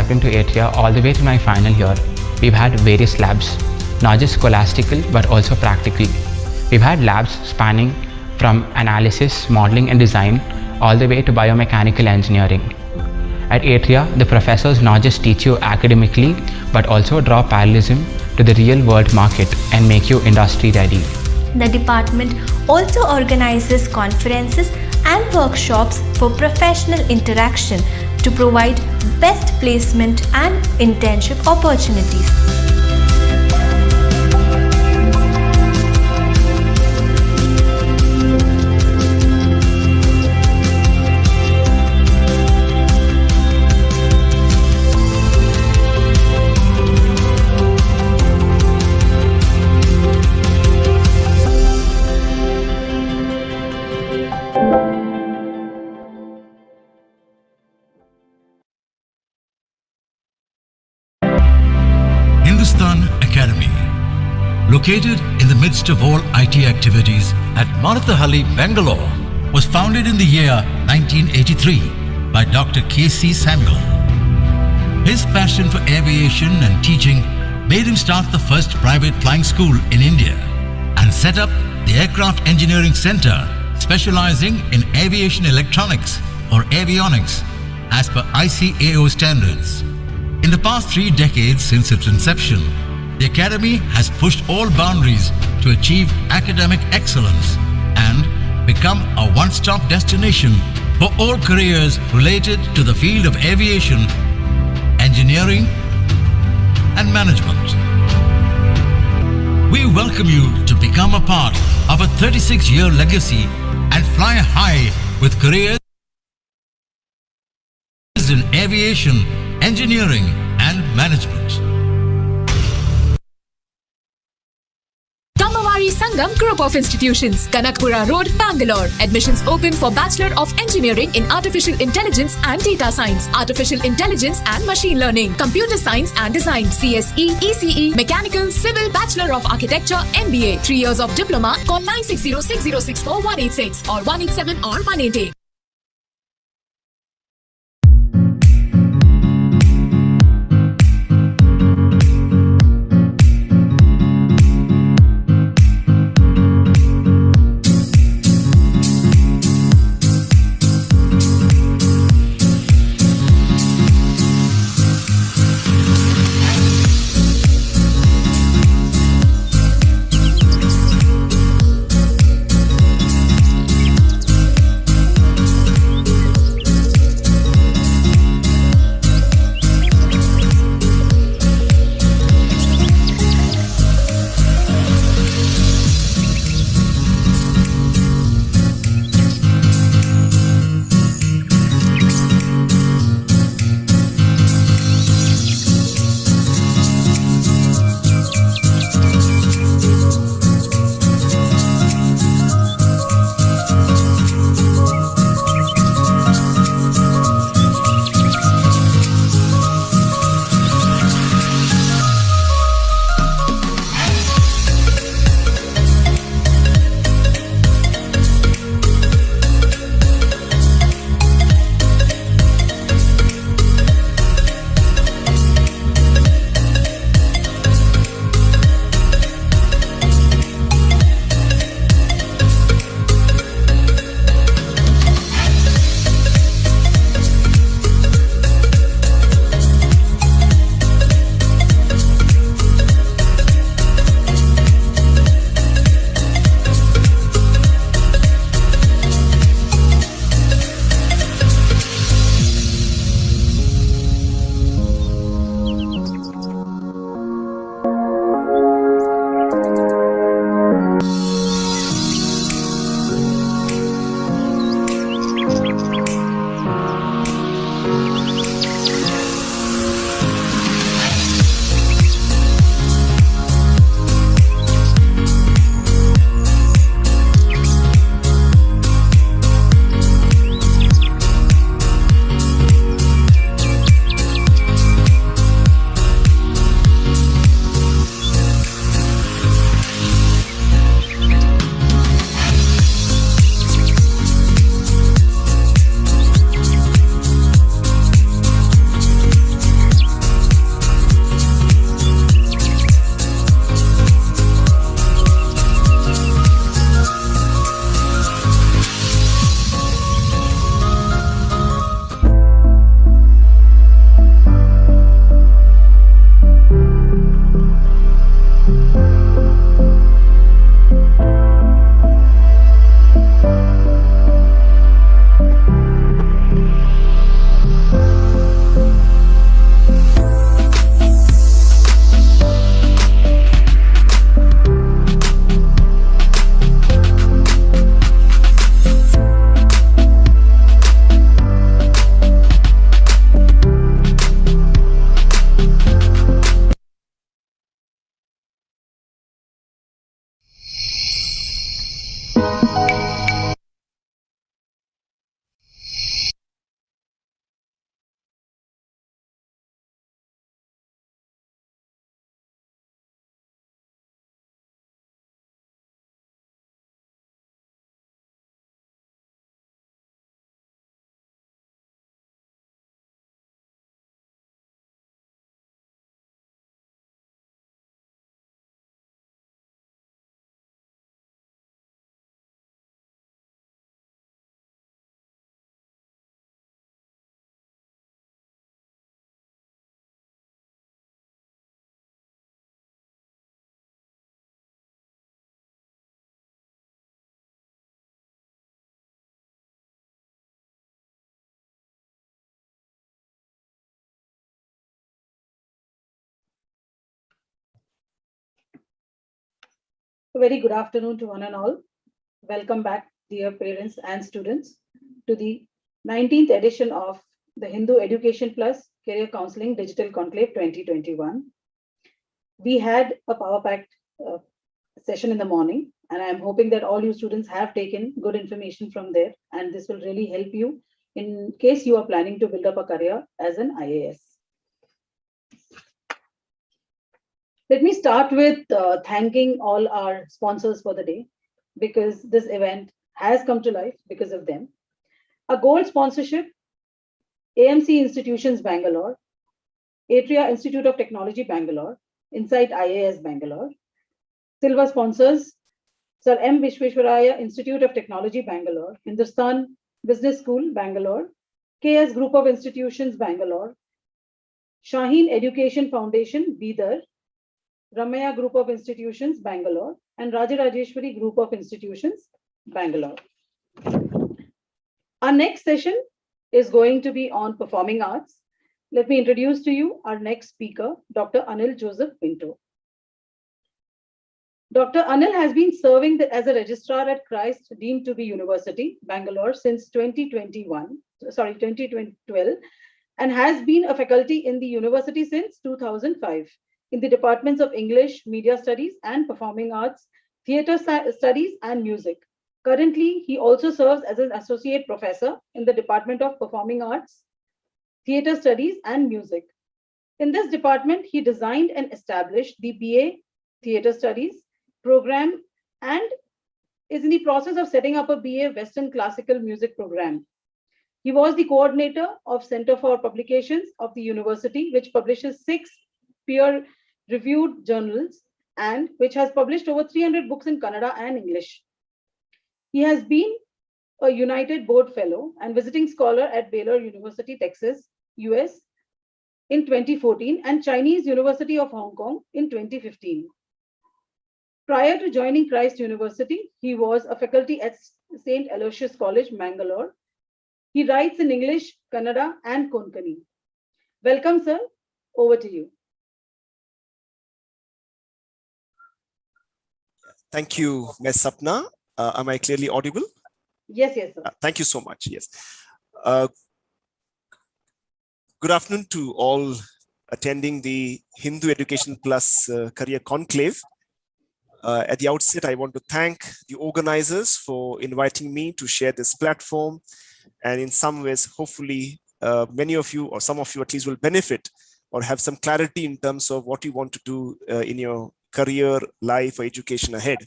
stepped into 8th year all the way to my final year, we've had various labs, not just scholastical but also practical. We've had labs spanning from analysis, modeling and design all the way to biomechanical engineering. At 8th year, the professors not just teach you academically but also draw parallelism to the real world market and make you industry ready. The department also organizes conferences and workshops for professional interaction to provide best placement and internship opportunities. Located in the midst of all IT activities at Marathahalli, Bengaluru, was founded in the year 1983 by Dr. K.C. Samuel. His passion for aviation and teaching made him start the first private flying school in India and set up the Aircraft Engineering Center, specializing in aviation electronics or avionics as per ICAO standards. In the past 3 decades since its inception, the Academy has pushed all boundaries to achieve academic excellence and become a one-stop destination for all careers related to the field of aviation, engineering, and management. We welcome you to become a part of a 36-year legacy and fly high with careers in aviation, engineering, and management. Sangam Group of Institutions, Kanakpura Road, Bangalore. Admissions open for Bachelor of Engineering in Artificial Intelligence and Data Science, Artificial Intelligence and Machine Learning, Computer Science and Design, CSE, ECE, Mechanical, Civil, Bachelor of Architecture, MBA. 3 years of Diploma. Call 9606064186 or 187 or 188. A very good afternoon to one and all. Welcome back, dear parents and students, to the 19th edition of the Hindu Education Plus Career Counseling Digital Conclave 2021. We had a power-packed session in the morning, and I'm hoping that all you students have taken good information from there, and this will really help you in case you are planning to build up a career as an IAS. Let me start with thanking all our sponsors for the day, because this event has come to life because of them. A gold sponsorship, AMC Institutions Bangalore, Atria Institute of Technology Bangalore, Insight IAS Bangalore. Silver sponsors, Sir M. Vishweshwaraya Institute of Technology Bangalore, Hindustan Business School Bangalore, KS Group of Institutions Bangalore, Shaheen Education Foundation Bidar, Ramaya Group of Institutions Bangalore, and Rajarajeshwari Group of Institutions Bangalore. Our next session is going to be on performing arts. Let me introduce to you our next speaker, Dr. Anil Joseph Pinto. Dr. Anil has been serving as a registrar at Christ deemed to be University, Bangalore since 2012, and has been a faculty in the university since 2005 in the departments of English, Media Studies and Performing Arts, Theatre Studies and Music. Currently, he also serves as an associate professor in the Department of Performing Arts, Theatre Studies and Music. In this department, he designed and established the BA Theatre Studies program and is in the process of setting up a BA Western Classical Music program. He was the coordinator of Center for Publications of the university, which publishes 6 peer-reviewed journals and which has published over 300 books in Kannada and English. He has been a United Board Fellow and visiting scholar at Baylor University, Texas, US in 2014 and Chinese University of Hong Kong in 2015. Prior to joining Christ University, he was a faculty at St. Aloysius College, Mangalore. He writes in English, Kannada, and Konkani. Welcome, sir. Over to you. Thank you, Ms. Sapna. Am I clearly audible? Yes, yes, sir. Thank you so much. Yes. Good afternoon to all attending the Hindu Education Plus Career Conclave. At the outset, I want to thank the organizers for inviting me to share this platform. And in some ways, hopefully, many of you or some of you at least will benefit or have some clarity in terms of what you want to do in your career, life, or education ahead.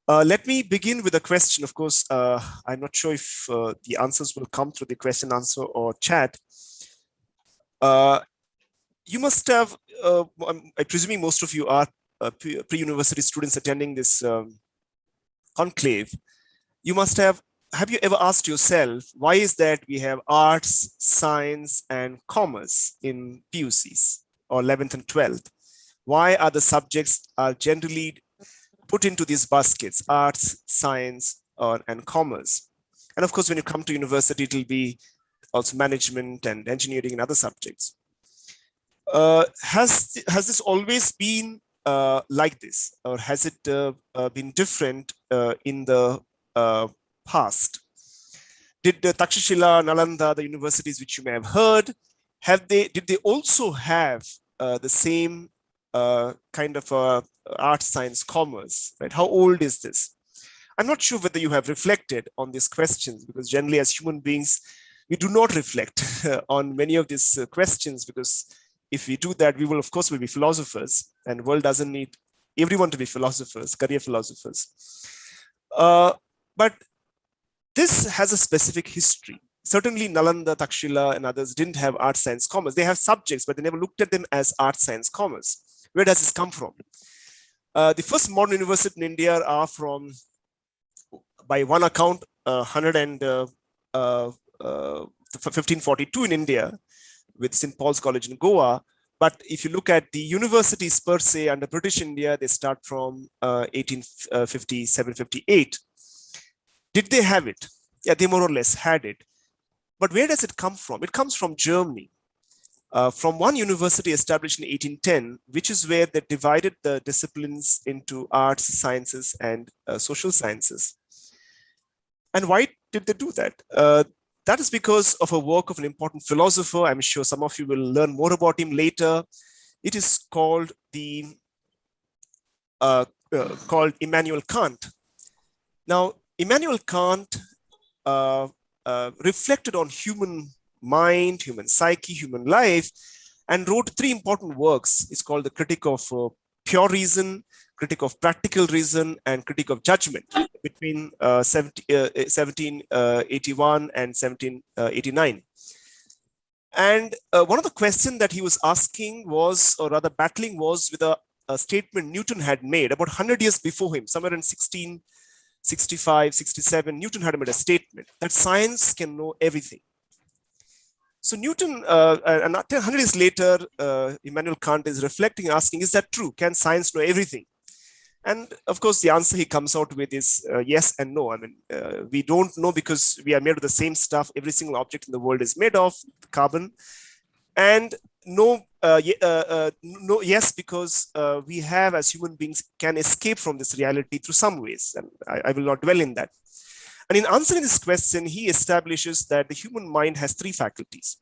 Let me begin with a question. Of course, I'm not sure if the answers will come through the question, answer, or chat. You must have, I'm presuming most of you are pre-university students attending this conclave. You must have you ever asked yourself, why is that we have arts, science, and commerce in PUCs or 11th and 12th? Why are the subjects generally put into these baskets, arts, science, and commerce? And of course, when you come to university, it will be also management and engineering and other subjects. Has this always been like this, or has it been different in the past? Did the Takshashila, Nalanda, the universities which you may have heard, did they also have the same kind of art, science, commerce, right? How old is this? I'm not sure whether you have reflected on these questions, because generally as human beings, we do not reflect on many of these questions, because if we do that, we will, of course, be philosophers, and the world doesn't need everyone to be philosophers, career philosophers. But this has a specific history. Certainly Nalanda, Takshila, and others didn't have art, science, commerce. They have subjects, but they never looked at them as art, science, commerce. Where does this come from? The first modern universities in India are from, by one account, 1542 in India, with St. Paul's College in Goa. But if you look at the universities per se under British India, they start from 1857, 58. Did they have it? Yeah, they more or less had it. But where does it come from? It comes from Germany. from one university established in 1810, which is where they divided the disciplines into arts, sciences, and social sciences. And why did they do that? That is because of a work of an important philosopher. I'm sure some of you will learn more about him later. It is called called Immanuel Kant. Now, Immanuel Kant reflected on human mind, human psyche, human life, and wrote three important works. It's called the Critique of Pure Reason, Critique of Practical Reason, and Critique of Judgment between 1781 and 1789. And one of the questions that he was asking was, or rather battling was, with a statement Newton had made about 100 years before him, somewhere in 1665, 67, Newton had made a statement that science can know everything. So Newton, and 100 years later, Immanuel Kant is reflecting, asking, is that true? Can science know everything? And of course, the answer he comes out with is yes and no. I mean, we don't know because we are made of the same stuff. Every single object in the world is made of carbon. And no, yes, because we have, as human beings, can escape from this reality through some ways. And I will not dwell in that. And in answering this question, he establishes that the human mind has three faculties.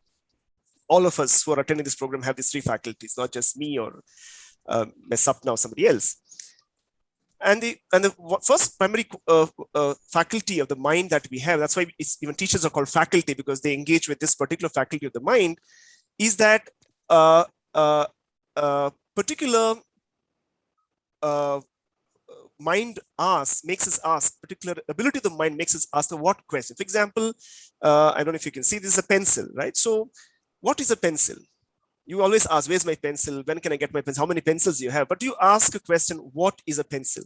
All of us who are attending this program have these three faculties, not just me or mess up now somebody else. And the first primary faculty of the mind that we have, that's why even teachers are called faculty, because they engage with this particular faculty of the mind, is that particular mind makes us ask, particular ability of the mind makes us ask the what question. For example, I don't know if you can see, this is a pencil, right? So what is a pencil? You always ask, where's my pencil? When can I get my pencil? How many pencils do you have? But you ask a question, what is a pencil?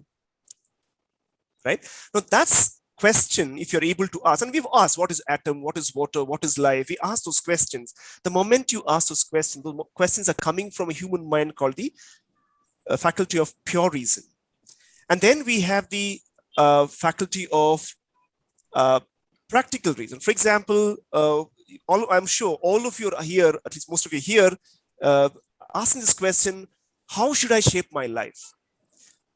Right? Now that's question, if you're able to ask, and we've asked, what is atom? What is water? What is life? We ask those questions. The moment you ask those questions are coming from a human mind called the faculty of pure reason. And then we have the faculty of practical reason. For example, I'm sure all of you are here, at least most of you here, asking this question, how should I shape my life?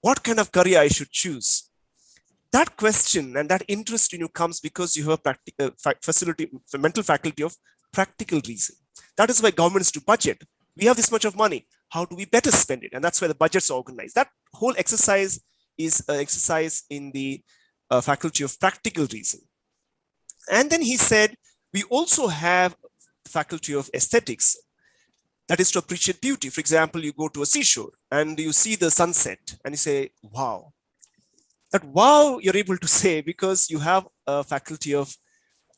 What kind of career I should choose? That question and that interest in you comes because you have a mental faculty of practical reason. That is why governments do budget. We have this much of money. How do we better spend it? And that's why the budgets are organized. That whole exercise is an exercise in the faculty of practical reason. And then he said, we also have the faculty of aesthetics. That is to appreciate beauty. For example, you go to a seashore and you see the sunset and you say, wow. That wow, you're able to say because you have a faculty of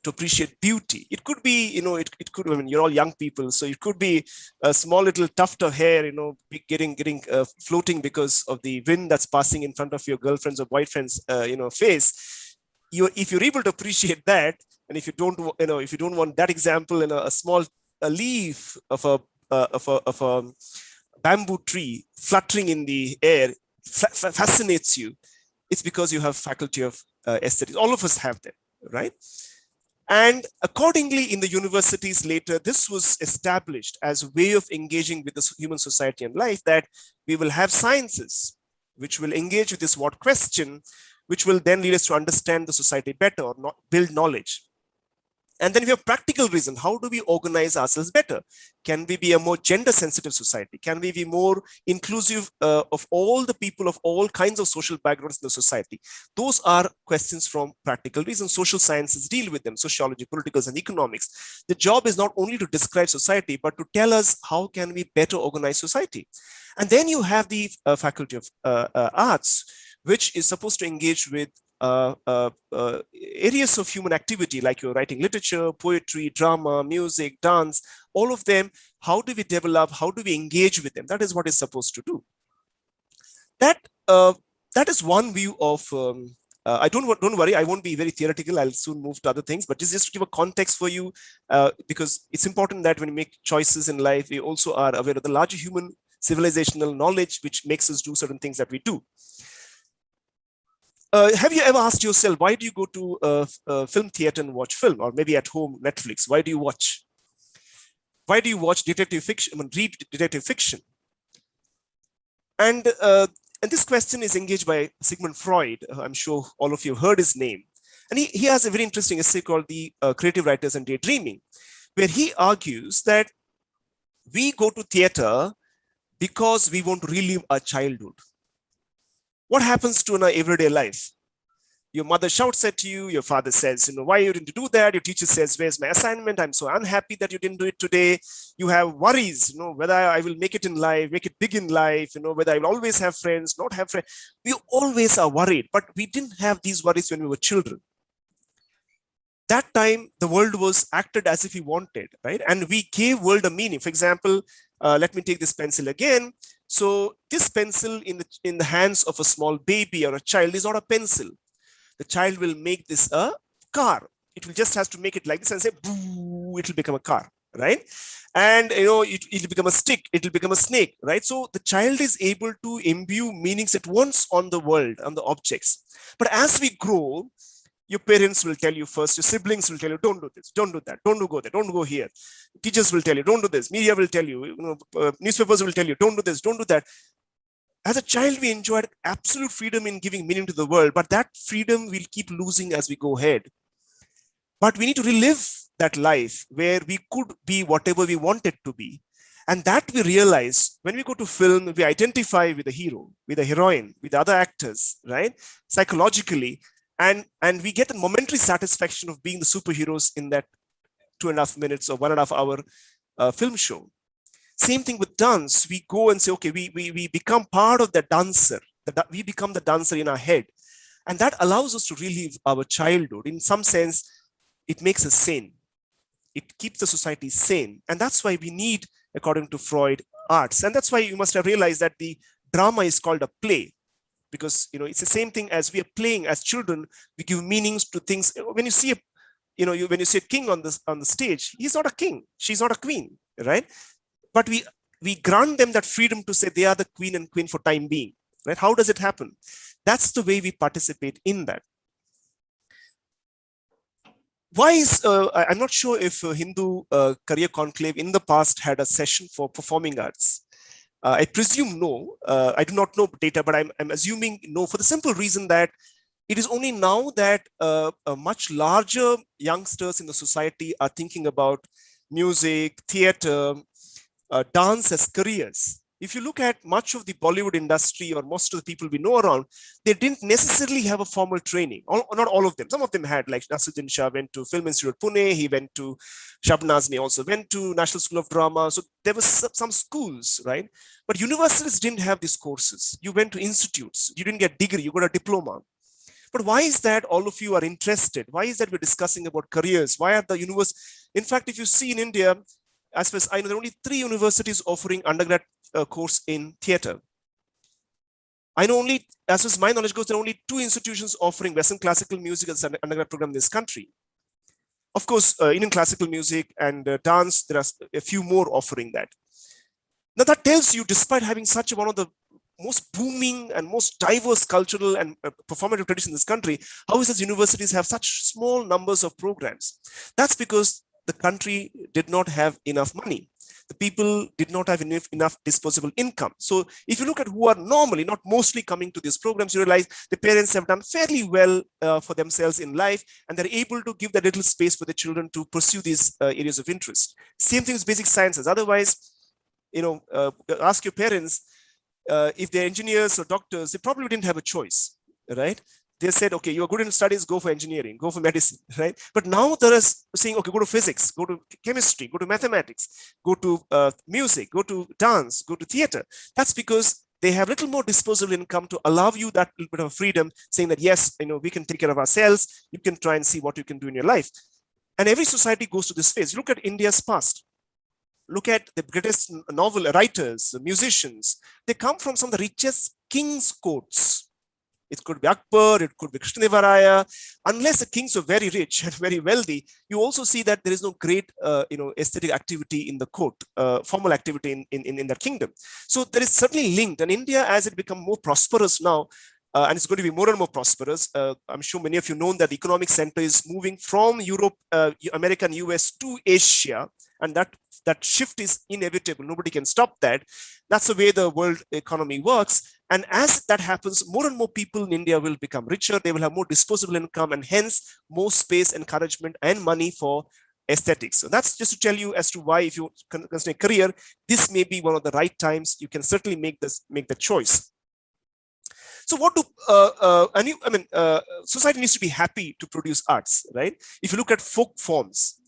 to appreciate beauty. It could be, you know, it could, I mean, you're all young people. So it could be a small little tuft of hair, you know, getting floating because of the wind that's passing in front of your girlfriend's or boyfriend's, face. If you're able to appreciate that, and if you don't, if you don't want that example, a small leaf of a bamboo tree fluttering in the air fascinates you, it's because you have faculty of aesthetics. All of us have them, right? And accordingly, in the universities later, this was established as a way of engaging with the human society and life, that we will have sciences which will engage with this what question, which will then lead us to understand the society better or not build knowledge. And then we have practical reason. How do we organize ourselves better? Can we be a more gender sensitive society? Can we be more inclusive of all the people of all kinds of social backgrounds in the society? Those are questions from practical reason. Social sciences deal with them, sociology, political and economics. The job is not only to describe society, but to tell us how can we better organize society. And then you have the faculty of arts, which is supposed to engage with areas of human activity, like you're writing literature, poetry, drama, music, dance, all of them. How do we develop? How do we engage with them? That is what it's supposed to do. That is one view of. Don't worry, I won't be very theoretical. I'll soon move to other things, but this is just to give a context for you, because it's important that when we make choices in life, we also are aware of the larger human civilizational knowledge, which makes us do certain things that we do. Have you ever asked yourself, why do you go to a film theater and watch film, or maybe at home, Netflix? Why do you watch? Why do you watch detective fiction, read detective fiction? And this question is engaged by Sigmund Freud. I'm sure all of you have heard his name. And he has a very interesting essay called The Creative Writers and Daydreaming, where he argues that we go to theater because we want to relive our childhood. What happens to in our everyday life? Your mother shouts at you, your father says, why you didn't do that? Your teacher says, where's my assignment? I'm so unhappy that you didn't do it today. You have worries, whether I will make it in life, make it big in life, whether I will always have friends, not have friends. We always are worried, but we didn't have these worries when we were children. That time, the world was acted as if we wanted, right? And we gave world a meaning. For example, let me take this pencil again. So this pencil in the hands of a small baby or a child is not a pencil. The child will make this a car. It will just has to make it like this and say, boo, it will become a car, right? And it will become a stick, it will become a snake, right? So the child is able to imbue meanings at once on the world, on the objects. But as we grow, your parents will tell you first, your siblings will tell you, don't do this, don't do that, don't go there, don't go here. Teachers will tell you, don't do this. Media will tell you, newspapers will tell you, don't do this, don't do that. As a child, we enjoyed absolute freedom in giving meaning to the world, but that freedom we'll keep losing as we go ahead. But we need to relive that life where we could be whatever we wanted to be. And that we realize when we go to film, we identify with the hero, with the heroine, with the other actors, right? Psychologically. And we get the momentary satisfaction of being the superheroes in that 2.5 minutes or 1.5 hour film show. Same thing with dance. We go and say, okay, we become part of the dancer. We become the dancer in our head. And that allows us to relive our childhood. In some sense, it makes us sane. It keeps the society sane. And that's why we need, according to Freud, arts. And that's why you must have realized that the drama is called a play. Because it's the same thing as we are playing as children. We give meanings to things. When you see when you see a king on the stage, he's not a king. She's not a queen, right? But we grant them that freedom to say they are the queen and queen for time being, right? How does it happen? That's the way we participate in that. Why is, I'm not sure if Hindu Career Conclave in the past had a session for performing arts. I presume no. I do not know data, but I'm assuming no, for the simple reason that it is only now that much larger youngsters in the society are thinking about music, theater, dance as careers. If you look at much of the Bollywood industry or most of the people we know around, they didn't necessarily have a formal training. Not all of them. Some of them had, like Nasuddin Shah went to Film Institute of Pune. He went to Shabnazni, also went to National School of Drama. So there was some schools, right? But universities didn't have these courses. You went to institutes. You didn't get a degree. You got a diploma. But why is that all of you are interested? Why is that we're discussing about careers? Why are the universities? In fact, if you see in India, as far as I know, there are only 3 universities offering undergrad course in theater. I know only, as far as my knowledge goes, there are only 2 institutions offering Western classical music as an undergrad program in this country. Of course, Indian classical music and dance, there are a few more offering that. Now that tells you, despite having such one of the most booming and most diverse cultural and performative traditions in this country, how is it universities have such small numbers of programs? That's because the country did not have enough money. The people did not have enough disposable income. So if you look at who are normally, not mostly coming to these programs, you realize the parents have done fairly well for themselves in life, and they're able to give that little space for the children to pursue these areas of interest. Same thing with basic sciences. Otherwise, ask your parents, if they're engineers or doctors, they probably didn't have a choice, right? They said, okay, you're good in studies, go for engineering, go for medicine, right? But now they're saying, okay, go to physics, go to chemistry, go to mathematics, go to music, go to dance, go to theater. That's because they have little more disposable income to allow you that little bit of freedom, saying that, yes, we can take care of ourselves. You can try and see what you can do in your life. And every society goes to this phase. Look at India's past. Look at the greatest novel writers, musicians. They come from some of the richest kings' courts. It could be Akbar, it could be Krishnadevaraya. Unless the kings were very rich and very wealthy, you also see that there is no great, aesthetic activity in the court, formal activity in that kingdom. So there is certainly linked. And India, as it becomes more prosperous now, and it's going to be more and more prosperous. I'm sure many of you know that the economic center is moving from Europe, America and US to Asia and that shift is inevitable. Nobody can stop that. That's the way the world economy works. And as that happens, more and more people in India will become richer. They will have more disposable income, and hence more space, encouragement, and money for aesthetics. So that's just to tell you as to why, if you consider a career, this may be one of the right times. You can certainly make the choice. So what do society needs to be happy to produce arts, right? If you look at folk forms,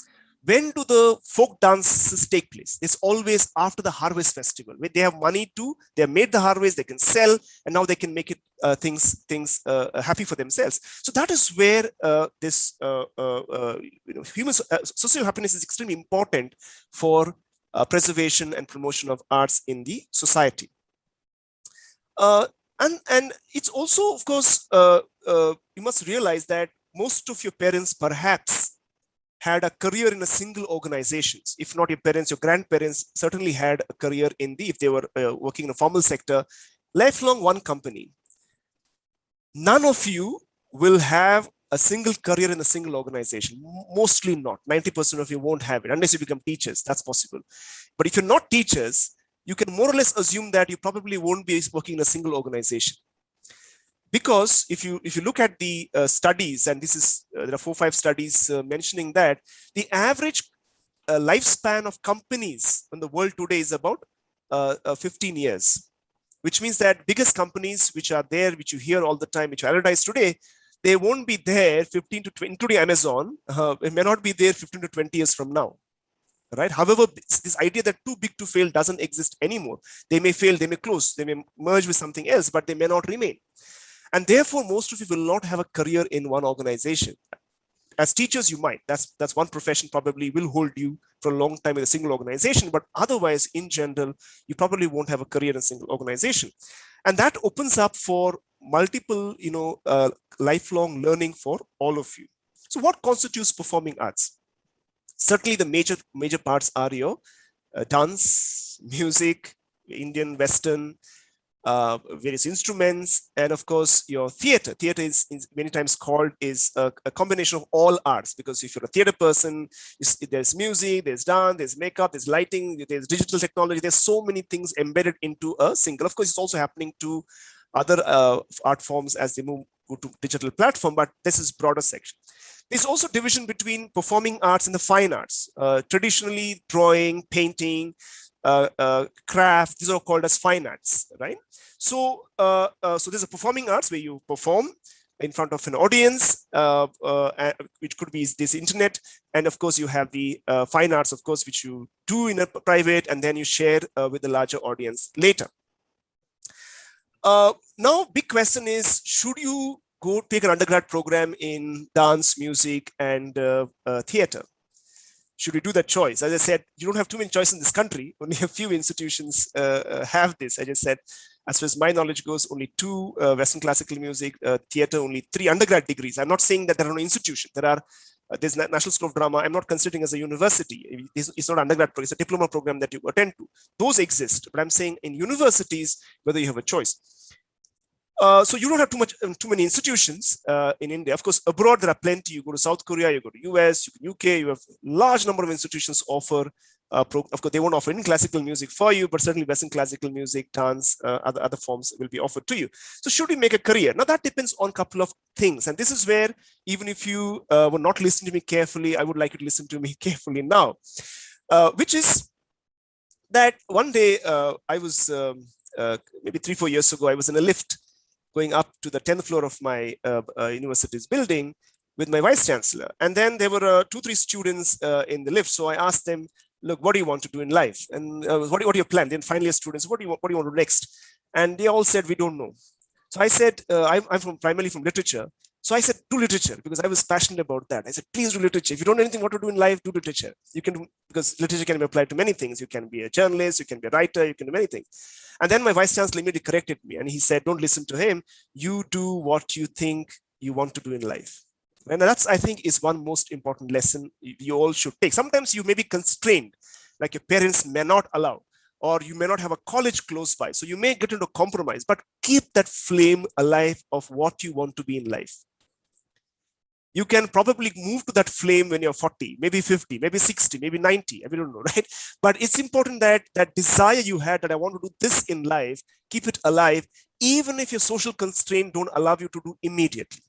when do the folk dances take place? It's always after the harvest festival, where they have money they have made the harvest, they can sell, and now they can make it things happy for themselves. So that is where this human social happiness is extremely important for preservation and promotion of arts in the society. And it's also, of course, you must realize that most of your parents perhaps had a career in a single organization. If not your parents, your grandparents certainly had a career if they were working in a formal sector, lifelong one company. None of you will have a single career in a single organization. Mostly not. 90% of you won't have it unless you become teachers. That's possible. But if you're not teachers, you can more or less assume that you probably won't be working in a single organization. Because if you look at the studies, and this is there are 4 or 5 studies mentioning that the average lifespan of companies in the world today is about 15 years, which means that biggest companies which are there, which you hear all the time, which are advertised today, they won't be there 15 to 20, including Amazon, it may not be there 15 to 20 years from now. Right. However, this idea that too big to fail doesn't exist anymore. They may fail, they may close, they may merge with something else, but they may not remain. And therefore, most of you will not have a career in one organization. As teachers, you might. That's one profession probably will hold you for a long time in a single organization. But otherwise, in general, you probably won't have a career in a single organization. And that opens up for multiple, lifelong learning for all of you. So what constitutes performing arts? Certainly, the major parts are your dance, music, Indian, Western, various instruments, and of course your theater. Theater is many times called a combination of all arts, because if you're a theater person, there's music, there's dance, there's makeup, there's lighting, there's digital technology, there's so many things embedded into a single. Of course, it's also happening to other art forms as they go to digital platform, but this is broader section. There's also division between performing arts and the fine arts. Traditionally, drawing, painting, craft, these are called as fine arts, right? So, so there's a performing arts where you perform in front of an audience, which could be this internet, and of course you have the fine arts, of course, which you do in a private, and then you share with the larger audience later. Now, big question is, should you go take an undergrad program in dance, music, and theater? Should we do that choice? As I said, you don't have too many choices in this country. Only a few institutions have this. I just said, as far as my knowledge goes, only 2 Western classical music, theater, only 3 undergrad degrees. I'm not saying that there are no institutions. There's National School of Drama. I'm not considering as a university. It's not undergrad program. It's a diploma program that you attend to. Those exist, but I'm saying in universities, whether you have a choice. So you don't have too many institutions in India. Of course, abroad there are plenty. You go to South Korea, you go to US, you go to UK. You have large number of institutions offer. Of course, they won't offer any classical music for you, but certainly Western classical music, dance, other forms will be offered to you. So should we make a career? Now that depends on a couple of things, and this is where, even if you were not listening to me carefully, I would like you to listen to me carefully now, which is that one day I was maybe 3-4 years ago, I was in a lift going up to the 10th floor of my university's building with my vice chancellor. And then there were 2-3 students in the lift. So I asked them, look, what do you want to do in life? And what are your plans? Then final year students, what do you want to do next? And they all said, we don't know. So I said, I'm primarily from literature. So I said, do literature, because I was passionate about that. I said, please do literature. If you don't know anything what to do in life, do literature. You can, because literature can be applied to many things. You can be a journalist, you can be a writer, you can do many things. And then my vice chancellor immediately corrected me, and he said, don't listen to him. You do what you think you want to do in life. And that's, I think, is one most important lesson you all should take. Sometimes you may be constrained, like your parents may not allow, or you may not have a college close by. So you may get into a compromise, but keep that flame alive of what you want to be in life. You can probably move to that flame when you're 40, maybe 50, maybe 60, maybe 90. We don't know, right? But it's important that that desire you had that I want to do this in life, keep it alive, even if your social constraints don't allow you to do immediately.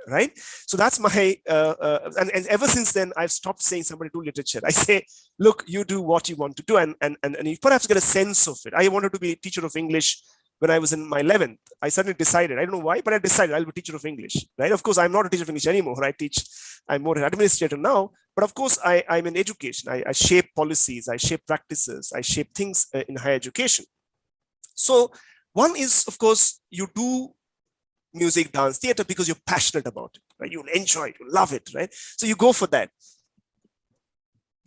Right? So that's my, and ever since then, I've stopped saying somebody do literature. I say, look, you do what you want to do, and you perhaps get a sense of it. I wanted to be a teacher of English when I was in my 11th. I suddenly decided, I don't know why, but I decided I'll be a teacher of English, right? Of course, I'm not a teacher of English anymore. I'm more an administrator now, but of course, I'm in education. I shape policies, I shape practices, I shape things in higher education. So one is, of course, you do music, dance, theater because you're passionate about it, right? You enjoy it, you love it, right? So you go for that.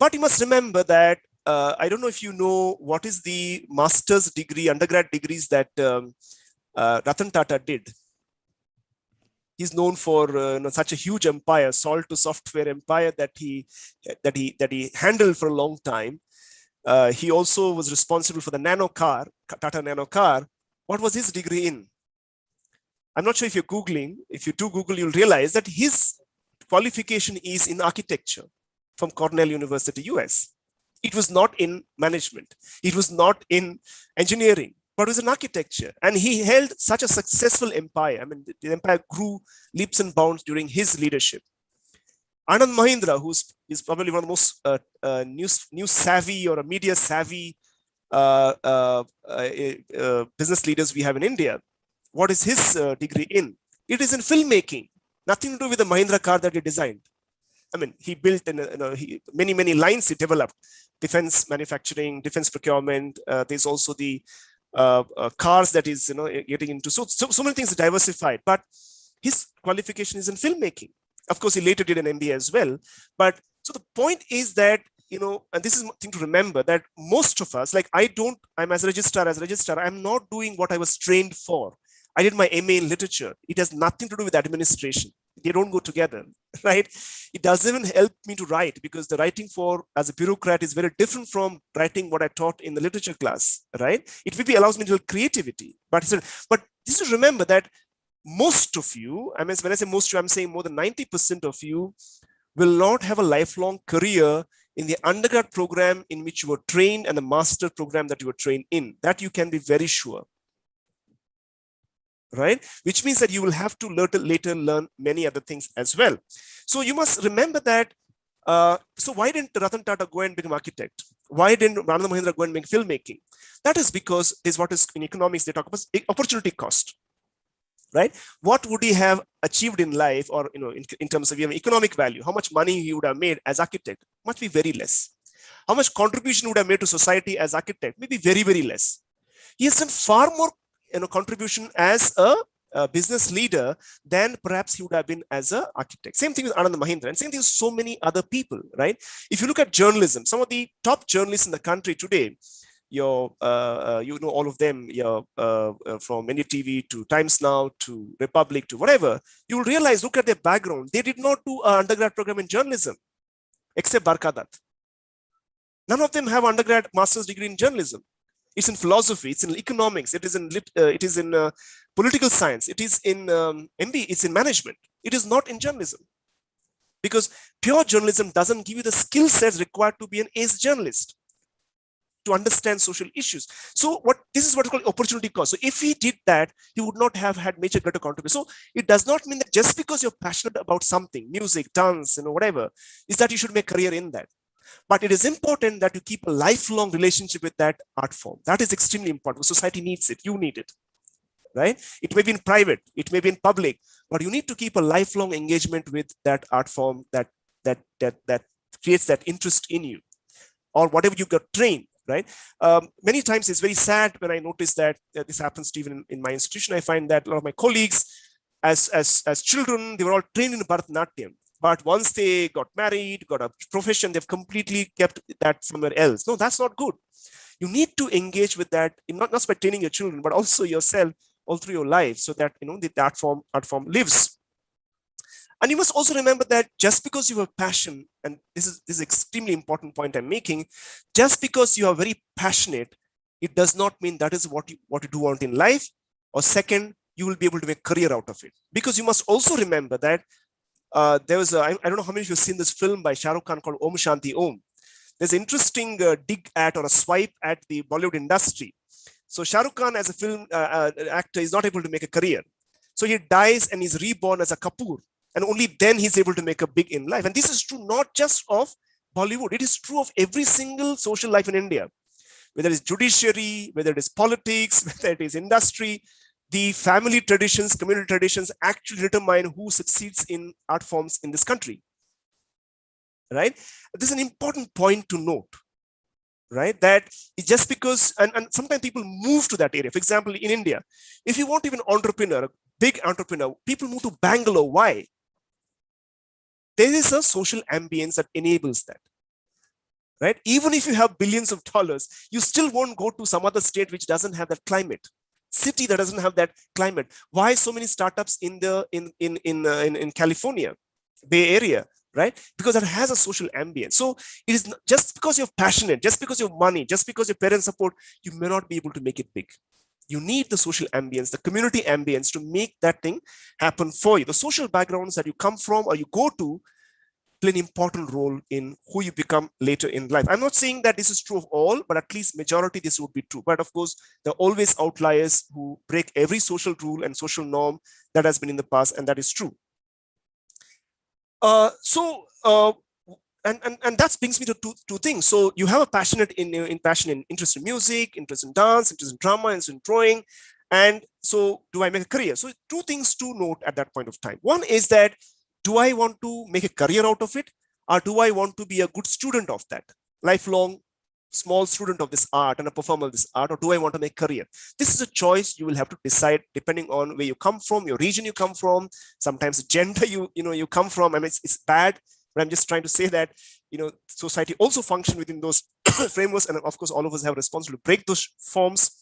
But you must remember that I don't know if you know what is the master's degree, undergrad degrees that Ratan Tata did. He's known for such a huge empire, salt to software empire that he handled for a long time. He also was responsible for the nano car, Tata nano car. What was his degree in? I'm not sure if you're Googling. If you do Google, you'll realize that his qualification is in architecture from Cornell University, US. It was not in management. It was not in engineering, but it was in architecture. And he held such a successful empire. I mean, the empire grew leaps and bounds during his leadership. Anand Mahindra, is probably one of the most news savvy or a media savvy business leaders we have in India. What is his degree in? It is in filmmaking. Nothing to do with the Mahindra car that he designed. I mean, he built many lines he developed. Defense manufacturing, defense procurement. There's also the cars that is getting into. So many things are diversified. But his qualification is in filmmaking. Of course, he later did an MBA as well. But so the point is that, and this is one thing to remember, that most of us, like I'm as a registrar, I'm not doing what I was trained for. I did my MA in literature. It has nothing to do with administration. They don't go together, right? It doesn't even help me to write because the writing as a bureaucrat is very different from writing what I taught in the literature class, right? It maybe allows me to creativity, but this is remember that most of you, I mean, when I say most of you, I'm saying more than 90% of you will not have a lifelong career in the undergrad program in which you were trained and the master program that you were trained in. That you can be very sure. Right? Which means that you will have to later learn many other things as well. So you must remember that. So why didn't Ratan Tata go and become an architect? Why didn't Anand Mahindra go and make filmmaking? That is because this is what is in economics they talk about opportunity cost. Right? What would he have achieved in life, or in terms of economic value? How much money he would have made as architect? Must be very less. How much contribution would have made to society as architect? Maybe very, very less. He has done far more contribution as a business leader than perhaps he would have been as an architect. Same thing with Anand Mahindra, and same thing with so many other people, right? If you look at journalism, some of the top journalists in the country today, all of them, from NDTV to Times Now to Republic to whatever, you will realize, look at their background. They did not do an undergrad program in journalism, except Barkadat. None of them have undergrad master's degree in journalism. It's in philosophy, it's in economics, it is in political science, it is in MBA, it's in management. It is not in journalism. Because pure journalism doesn't give you the skill sets required to be an ace journalist, to understand social issues. So this is what is called opportunity cost. So if he did that, he would not have had major greater contribution. So it does not mean that just because you're passionate about something, music, dance, whatever, is that you should make a career in that. But it is important that you keep a lifelong relationship with that art form. That is extremely important. Society needs it. You need it, right? It may be in private, it may be in public, but you need to keep a lifelong engagement with that art form that creates that interest in you, or whatever you got trained, right? Many times it's very sad when I notice that this happens to even in my institution. I find that a lot of my colleagues, as children, they were all trained in Bharatanatyam. But once they got married, got a profession, they've completely kept that somewhere else. No, that's not good. You need to engage with that, not just by training your children, but also yourself all through your life, so that the art form lives. And you must also remember that just because you have passion, and this is extremely important point I'm making, just because you are very passionate, it does not mean that is what you do want in life. Or second, you will be able to make a career out of it. Because you must also remember that there was I don't know how many of you have seen this film by Shah Rukh Khan called Om Shanti Om. There's an interesting dig at or a swipe at the Bollywood industry. So Shah Rukh Khan as a film actor is not able to make a career. So he dies and he's reborn as a Kapoor. And only then he's able to make a big in life. And this is true not just of Bollywood. It is true of every single social life in India. Whether it's judiciary, whether it is politics, whether it is industry, the family traditions, community traditions actually determine who succeeds in art forms in this country. Right? This is an important point to note. Right? That it's just because, and sometimes people move to that area. For example, in India, if you want to be an entrepreneur, a big entrepreneur, people move to Bangalore. Why? There is a social ambience that enables that. Right? Even if you have billions of dollars, you still won't go to some other state which doesn't have that climate, city that doesn't have that climate. Why so many startups in California, Bay Area, right? Because that has a social ambience. So it is not, just because you're passionate, just because you have money, just because your parents support, you may not be able to make it big. You need the social ambience, the community ambience to make that thing happen for you. The social backgrounds that you come from or you go to play an important role in who you become later in life. I'm not saying that this is true of all, but at least majority this would be true. But of course, there are always outliers who break every social rule and social norm that has been in the past, and that is true. And that brings me to two things. So you have a passionate interest in music, interest in dance, interest in drama, interest in drawing. And so do I make a career? So two things to note at that point of time. One is that, do I want to make a career out of it? Or do I want to be a good student of that? Lifelong, small student of this art and a performer of this art, or do I want to make a career? This is a choice you will have to decide depending on where you come from, your region you come from, sometimes the gender you come from. I mean, it's bad, but I'm just trying to say that, society also function within those frameworks. And of course, all of us have a responsibility to break those forms.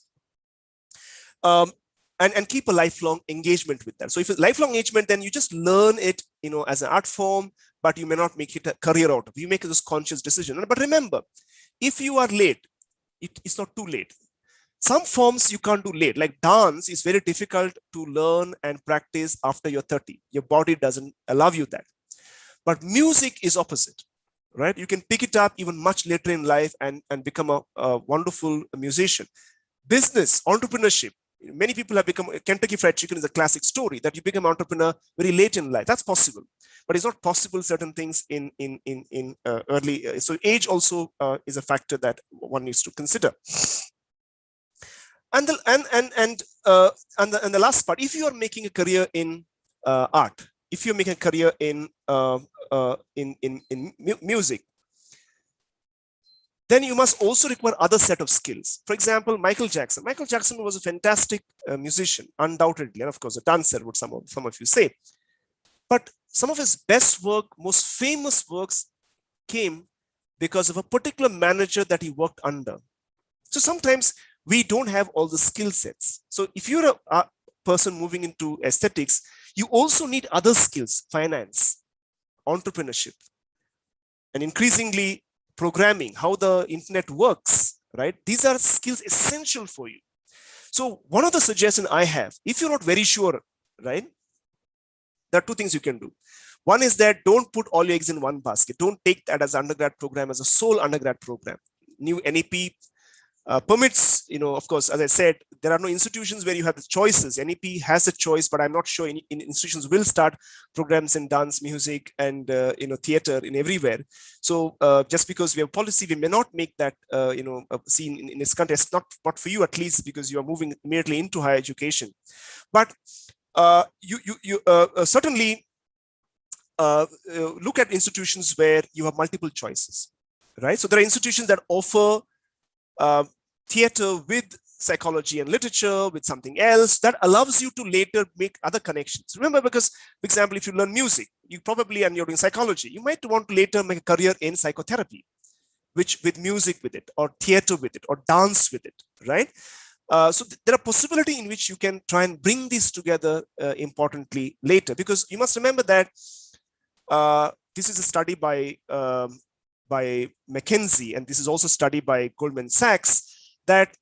And keep a lifelong engagement with that. So if it's lifelong engagement, then you just learn it, as an art form, but you may not make it a career out of it. You make this conscious decision. But remember, if you are late, it's not too late. Some forms you can't do late, like dance is very difficult to learn and practice after you're 30. Your body doesn't allow you that. But music is opposite, right? You can pick it up even much later in life and become a wonderful musician. Business, entrepreneurship. Many people have become, Kentucky Fried Chicken is a classic story that you become an entrepreneur very late in life. That's possible, but it's not possible certain things in early. So age also is a factor that one needs to consider. And the last part, if you are making a career in art, if you're making a career in music, then you must also require other set of skills. For example, Michael Jackson. Michael Jackson was a fantastic musician, undoubtedly, and of course a dancer, would some of you say. But some of his best work, most famous works, came because of a particular manager that he worked under. So sometimes we don't have all the skill sets. So if you're a person moving into aesthetics, you also need other skills: finance, entrepreneurship, and increasingly programming, how the internet works, right? These are skills essential for you. So one of the suggestions I have, if you're not very sure, right, there are two things you can do. One is that don't put all your eggs in one basket. Don't take that as an undergrad program, as a sole undergrad program. New NEP permits, of course, as I said, there are no institutions where you have the choices. NEP has a choice, but I'm not sure any institutions will start programs in dance, music, and theater in everywhere. So just because we have policy, we may not make that seen in this country. It's not for you, at least, because you are moving immediately into higher education. But you certainly look at institutions where you have multiple choices, right? So there are institutions that offer theater with psychology and literature, with something else that allows you to later make other connections. Remember, because, for example, if you learn music, you probably, and you're doing psychology, you might want to later make a career in psychotherapy, which with music with it, or theater with it, or dance with it, right? So there are possibilities in which you can try and bring these together importantly later, because you must remember that this is a study by McKinsey, and this is also studied by Goldman Sachs, that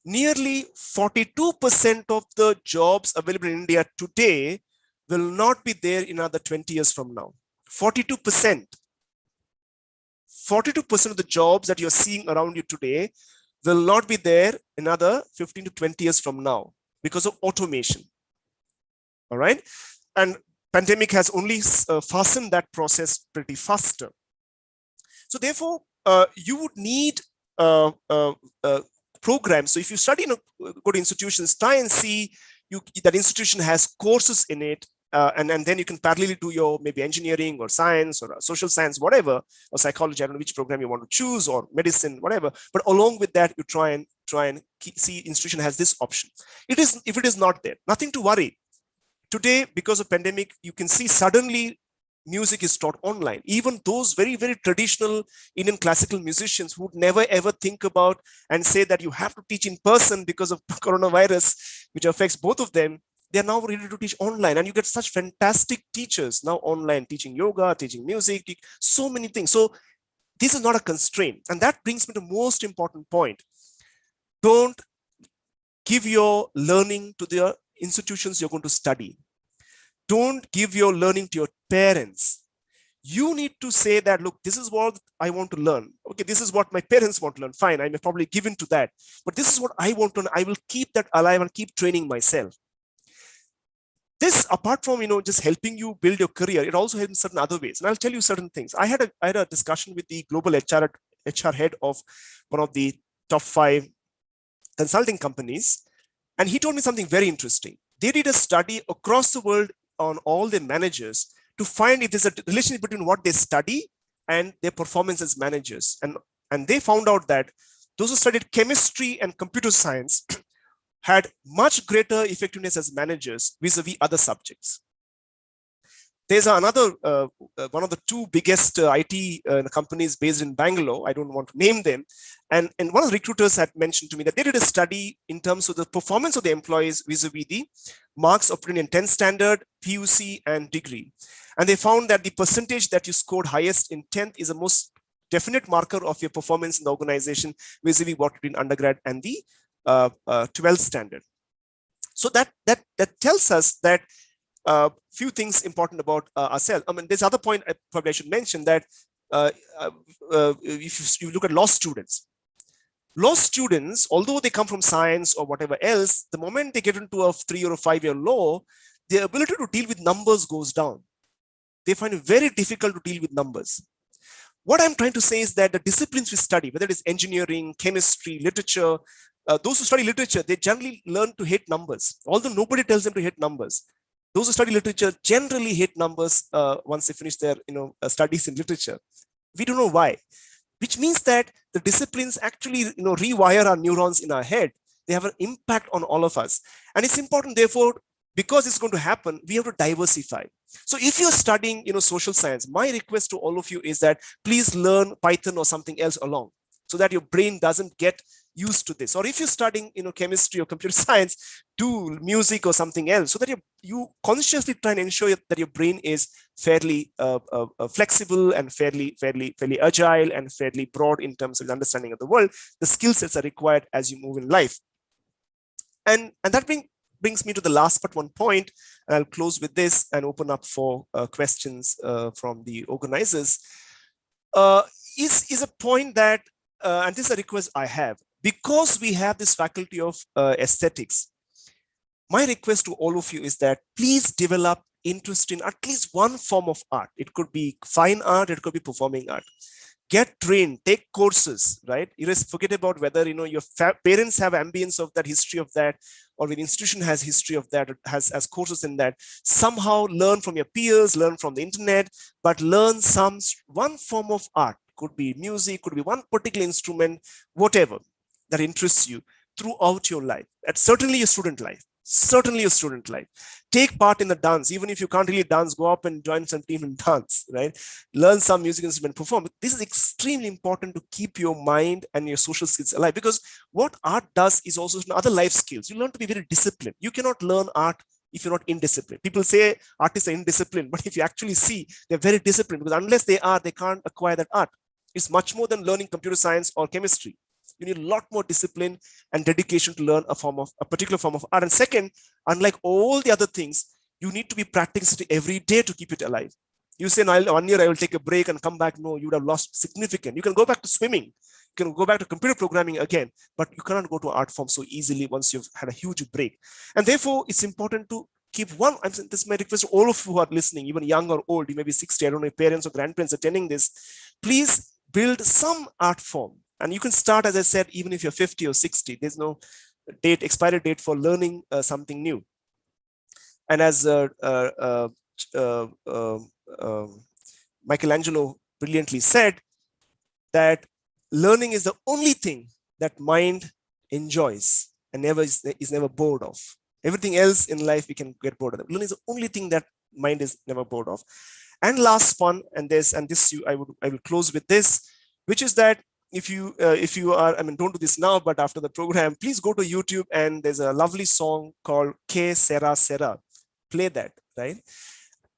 nearly 42% of the jobs available in India today will not be there in another 20 years from now. 42%. 42% of the jobs that you're seeing around you today will not be there another 15 to 20 years from now because of automation. All right. And pandemic has only fastened that process pretty faster. So therefore, you would need programs. So if you study in a good institutions, try and see that institution has courses in it. And then you can parallelly do your maybe engineering or science or social science, whatever, or psychology. I don't know which program you want to choose, or medicine, whatever. But along with that, you try and see institution has this option. If it is not there, nothing to worry. Today, because of pandemic, you can see suddenly music is taught online. Even those very, very traditional Indian classical musicians who would never ever think about and say that you have to teach in person because of coronavirus, which affects both of them, they are now ready to teach online. And you get such fantastic teachers now online, teaching yoga, teaching music, so many things. So this is not a constraint. And that brings me to the most important point. Don't give your learning to the institutions you're going to study. Don't give your learning to your parents. You need to say that, look, this is what I want to learn. Okay, this is what my parents want to learn. Fine, I may probably give in to that. But this is what I want to learn. I will keep that alive and keep training myself. This, apart from just helping you build your career, it also helps in certain other ways. And I'll tell you certain things. I had a discussion with the global HR head of one of the top 5 consulting companies. And he told me something very interesting. They did a study across the world on all their managers to find if there's a relationship between what they study and their performance as managers. And they found out that those who studied chemistry and computer science had much greater effectiveness as managers vis-a-vis other subjects. There's another, one of the 2 biggest IT companies based in Bangalore. I don't want to name them. And one of the recruiters had mentioned to me that they did a study in terms of the performance of the employees vis-a-vis the marks obtained in 10th standard, PUC, and degree. And they found that the percentage that you scored highest in 10th is the most definite marker of your performance in the organization vis-a-vis what you did in undergrad and the 12th standard. So that tells us that few things important about ourselves. I mean, there's other point probably I should mention that if you look at law students, although they come from science or whatever else, the moment they get into a 3 or a 5 year law, their ability to deal with numbers goes down. They find it very difficult to deal with numbers. What I'm trying to say is that the disciplines we study, whether it is engineering, chemistry, literature, those who study literature, they generally learn to hate numbers, although nobody tells them to hate numbers. Those who study literature generally hate numbers once they finish their studies in literature. We don't know why, which means that the disciplines actually rewire our neurons in our head. They have an impact on all of us. And it's important, therefore, because it's going to happen, we have to diversify. So if you're studying social science, my request to all of you is that please learn Python or something else along, so that your brain doesn't get used to this. Or if you're studying chemistry or computer science, do music or something else, so that you consciously try and ensure that your brain is fairly flexible and fairly agile and fairly broad in terms of the understanding of the world. The skill sets are required as you move in life. And that brings me to the last but one point, and I'll close with this and open up for questions from the organizers. Is a point that, and this is a request I have, because we have this faculty of aesthetics, my request to all of you is that please develop interest in at least one form of art. It could be fine art, it could be performing art. Get trained, take courses, right? Forget about whether your parents have ambience of that, history of that, or the institution has history of that, has courses in that. Somehow learn from your peers, learn from the internet, but learn one form of art. Could be music, could be one particular instrument, whatever that interests you throughout your life. And certainly your student life. Take part in the dance. Even if you can't really dance, go up and join some team and dance, right? Learn some music instrument, perform. This is extremely important to keep your mind and your social skills alive, because what art does is also other life skills. You learn to be very disciplined. You cannot learn art if you're not indisciplined. People say artists are indisciplined, but if you actually see, they're very disciplined, because unless they can't acquire that art. It's much more than learning computer science or chemistry. You need a lot more discipline and dedication to learn a particular form of art. And second, unlike all the other things, You need to be practicing it every day to keep it alive. You say, no, 1 year I will take a break and come back. No, you would have lost significant. You can go back to swimming. You can go back to computer programming again, but you cannot go to art form so easily once you've had a huge break. And therefore, it's important to keep one. I'm saying, this is my request to all of you who are listening, even young or old. You may be 60. I don't know if parents or grandparents attending this. Please build some art form. And you can start, as I said, even if you're 50 or 60. There's no expiry date for learning something new. And as Michelangelo brilliantly said, that learning is the only thing that mind enjoys and is never bored of. Everything else in life we can get bored of. Learning is the only thing that mind is never bored of. And last one, I will close with this, which is that if you are, I mean, don't do this now, but after the program, please go to YouTube, and there's a lovely song called Que Sera Sera. Play that, right?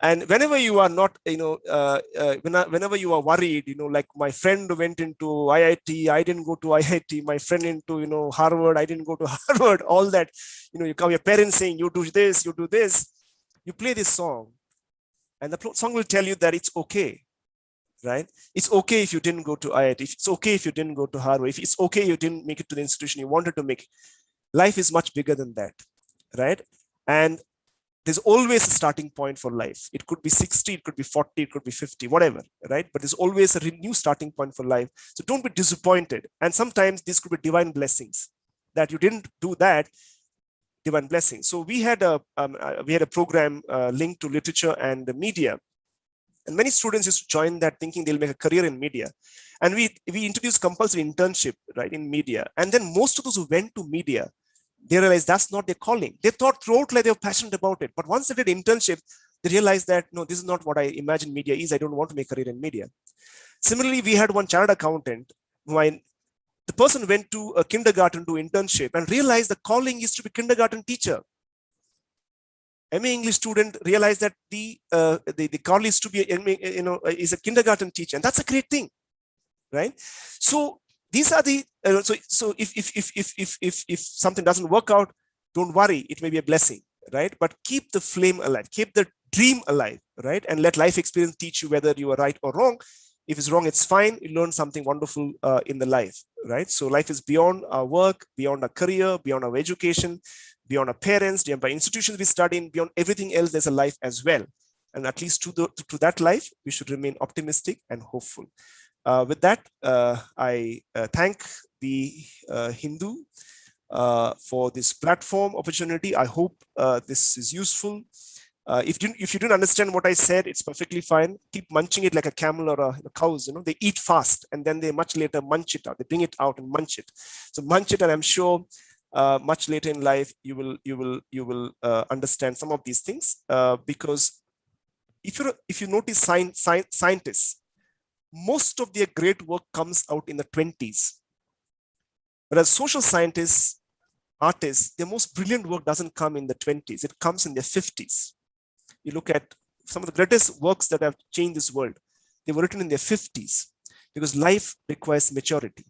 And whenever you are not, whenever you are worried, like my friend went into IIT, I didn't go to IIT, my friend into, Harvard, I didn't go to Harvard, all that, you come, your parents saying, you do this, you do this, you play this song, and the song will tell you that it's okay, right? It's okay if you didn't go to IIT, it's okay if you didn't go to Harvard, if it's okay you didn't make it to the institution you wanted to make. Life is much bigger than that, right? And there's always a starting point for life. It could be 60, it could be 40, it could be 50, whatever, right? But there's always a new starting point for life. So don't be disappointed. And sometimes this could be divine blessings that you didn't do that, divine blessings. So we had a program linked to literature and the media. And many students used to join that thinking they'll make a career in media. And we introduced compulsory internship, right, in media. And then most of those who went to media, they realized that's not their calling. They thought throughout like they were passionate about it. But once they did internship, they realized that, no, this is not what I imagine media is. I don't want to make a career in media. Similarly, we had one chartered accountant. The person went to a kindergarten to internship and realized the calling is to be kindergarten teacher. MA English student realized that the call is to be, is a kindergarten teacher. And that's a great thing, right? So these are the, so if something doesn't work out, don't worry, it may be a blessing, right? But keep the flame alive, keep the dream alive, right? And let life experience teach you whether you are right or wrong. If it's wrong, it's fine. You learn something wonderful in the life, right? So life is beyond our work, beyond our career, beyond our education, beyond our parents, beyond our institutions we study in, beyond everything else, there's a life as well. And at least to that life, we should remain optimistic and hopeful. With that, I thank the Hindu for this platform opportunity. I hope this is useful. If you didn't understand what I said, it's perfectly fine. Keep munching it like a camel or a cows. They eat fast and then they much later munch it out. They bring it out and munch it. So munch it, and I'm sure much later in life you will understand some of these things. Because if you notice scientists, most of their great work comes out in the 20s. Whereas social scientists, artists, their most brilliant work doesn't come in the 20s. It comes in their 50s. You look at some of the greatest works that have changed this world. They were written in their 50s because life requires maturity.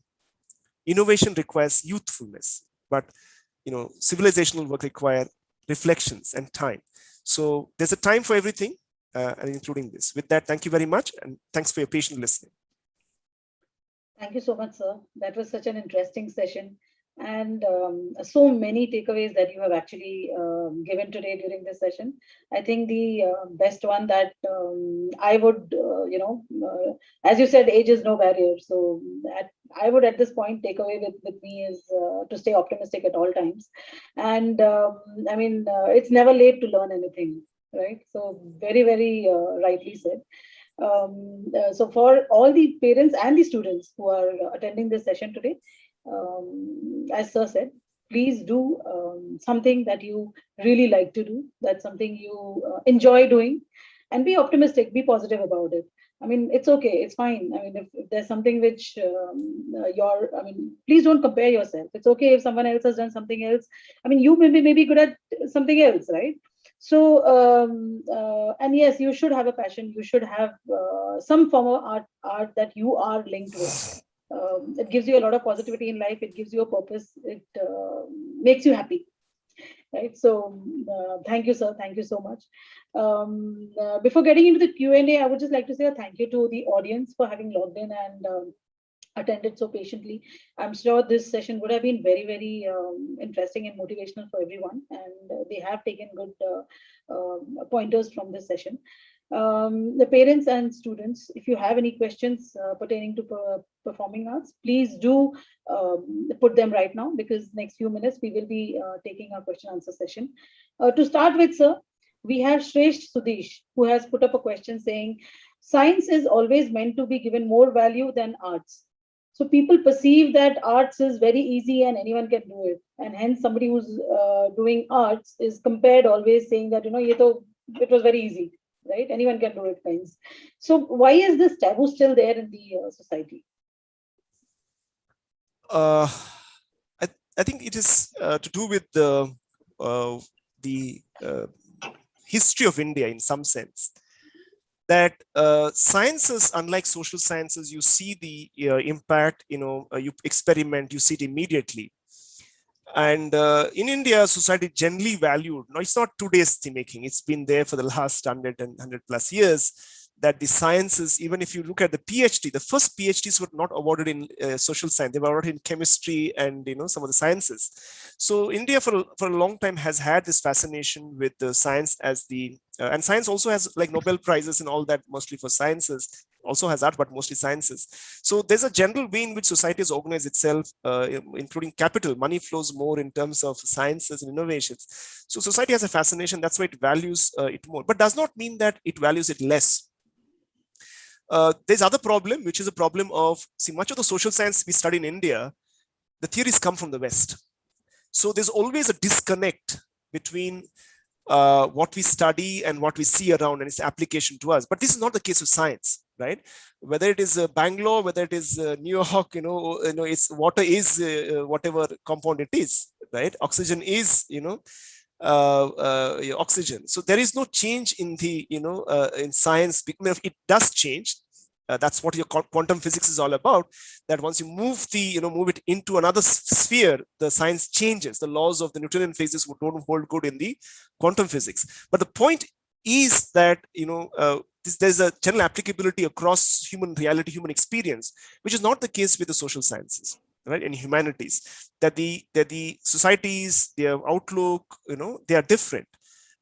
Innovation requires youthfulness, but civilizational work requires reflections and time. So there's a time for everything. And including this. With that, thank you very much, and thanks for your patient listening. Thank you so much, sir. That was such an interesting session, and so many takeaways that you have actually given today during this session. I think the best one that I would, as you said, age is no barrier. So I would at this point take away with me is to stay optimistic at all times. And it's never late to learn anything. Right. So very, very rightly said. So for all the parents and the students who are attending this session today, as sir said, please do something that you really like to do. That's something you enjoy doing, and be optimistic, be positive about it. I mean, it's okay. It's fine. I mean, if there's something which please don't compare yourself. It's okay if someone else has done something else. I mean, you may be good at something else, right? So, and yes, you should have a passion. You should have some form of art that you are linked with. It gives you a lot of positivity in life. It gives you a purpose. It makes you happy. right? So thank you, sir. Thank you so much. Before getting into the Q&A, I would just like to say a thank you to the audience for having logged in and attended so patiently. I'm sure this session would have been very, very interesting and motivational for everyone, and they have taken good pointers from this session. The parents and students, if you have any questions pertaining to performing arts, please do put them right now, because next few minutes we will be taking our question answer session. To start with, sir, we have Shresh Sudesh, who has put up a question saying, science is always meant to be given more value than arts. So people perceive that arts is very easy and anyone can do it. And hence somebody who's doing arts is compared always saying that, it was very easy, right? Anyone can do it kinds. So why is this taboo still there in the society? I think it is to do with the history of India in some sense. That sciences, unlike social sciences, you see the impact, you experiment, you see it immediately. And in India, society generally valued, no, it's not today's thing making, it's been there for the last 100 plus years, that the sciences, even if you look at the PhD, the first PhDs were not awarded in social science, they were awarded in chemistry and some of the sciences. So India for a long time has had this fascination with the science as the, and science also has like Nobel Prizes and all that, mostly for sciences, also has art, but mostly sciences. So there's a general way in which society has organized itself, including capital. Money flows more in terms of sciences and innovations. So society has a fascination, that's why it values it more, but does not mean that it values it less. There's other problem, which is a problem of, see, much of the social science we study in India, the theories come from the West. So there's always a disconnect between what we study and what we see around and its application to us. But this is not the case with science, right? Whether it is Bangalore, whether it is New York, it's water is whatever compound it is, right? Oxygen is, oxygen. So there is no change in the, in science. It does change. That's what your quantum physics is all about. That once you move the, move it into another sphere, the science changes. The laws of the Newtonian physics don't hold good in the quantum physics. But the point is that, there's a general applicability across human reality, human experience, which is not the case with the social sciences, right? In humanities, that the societies, their outlook, they are different.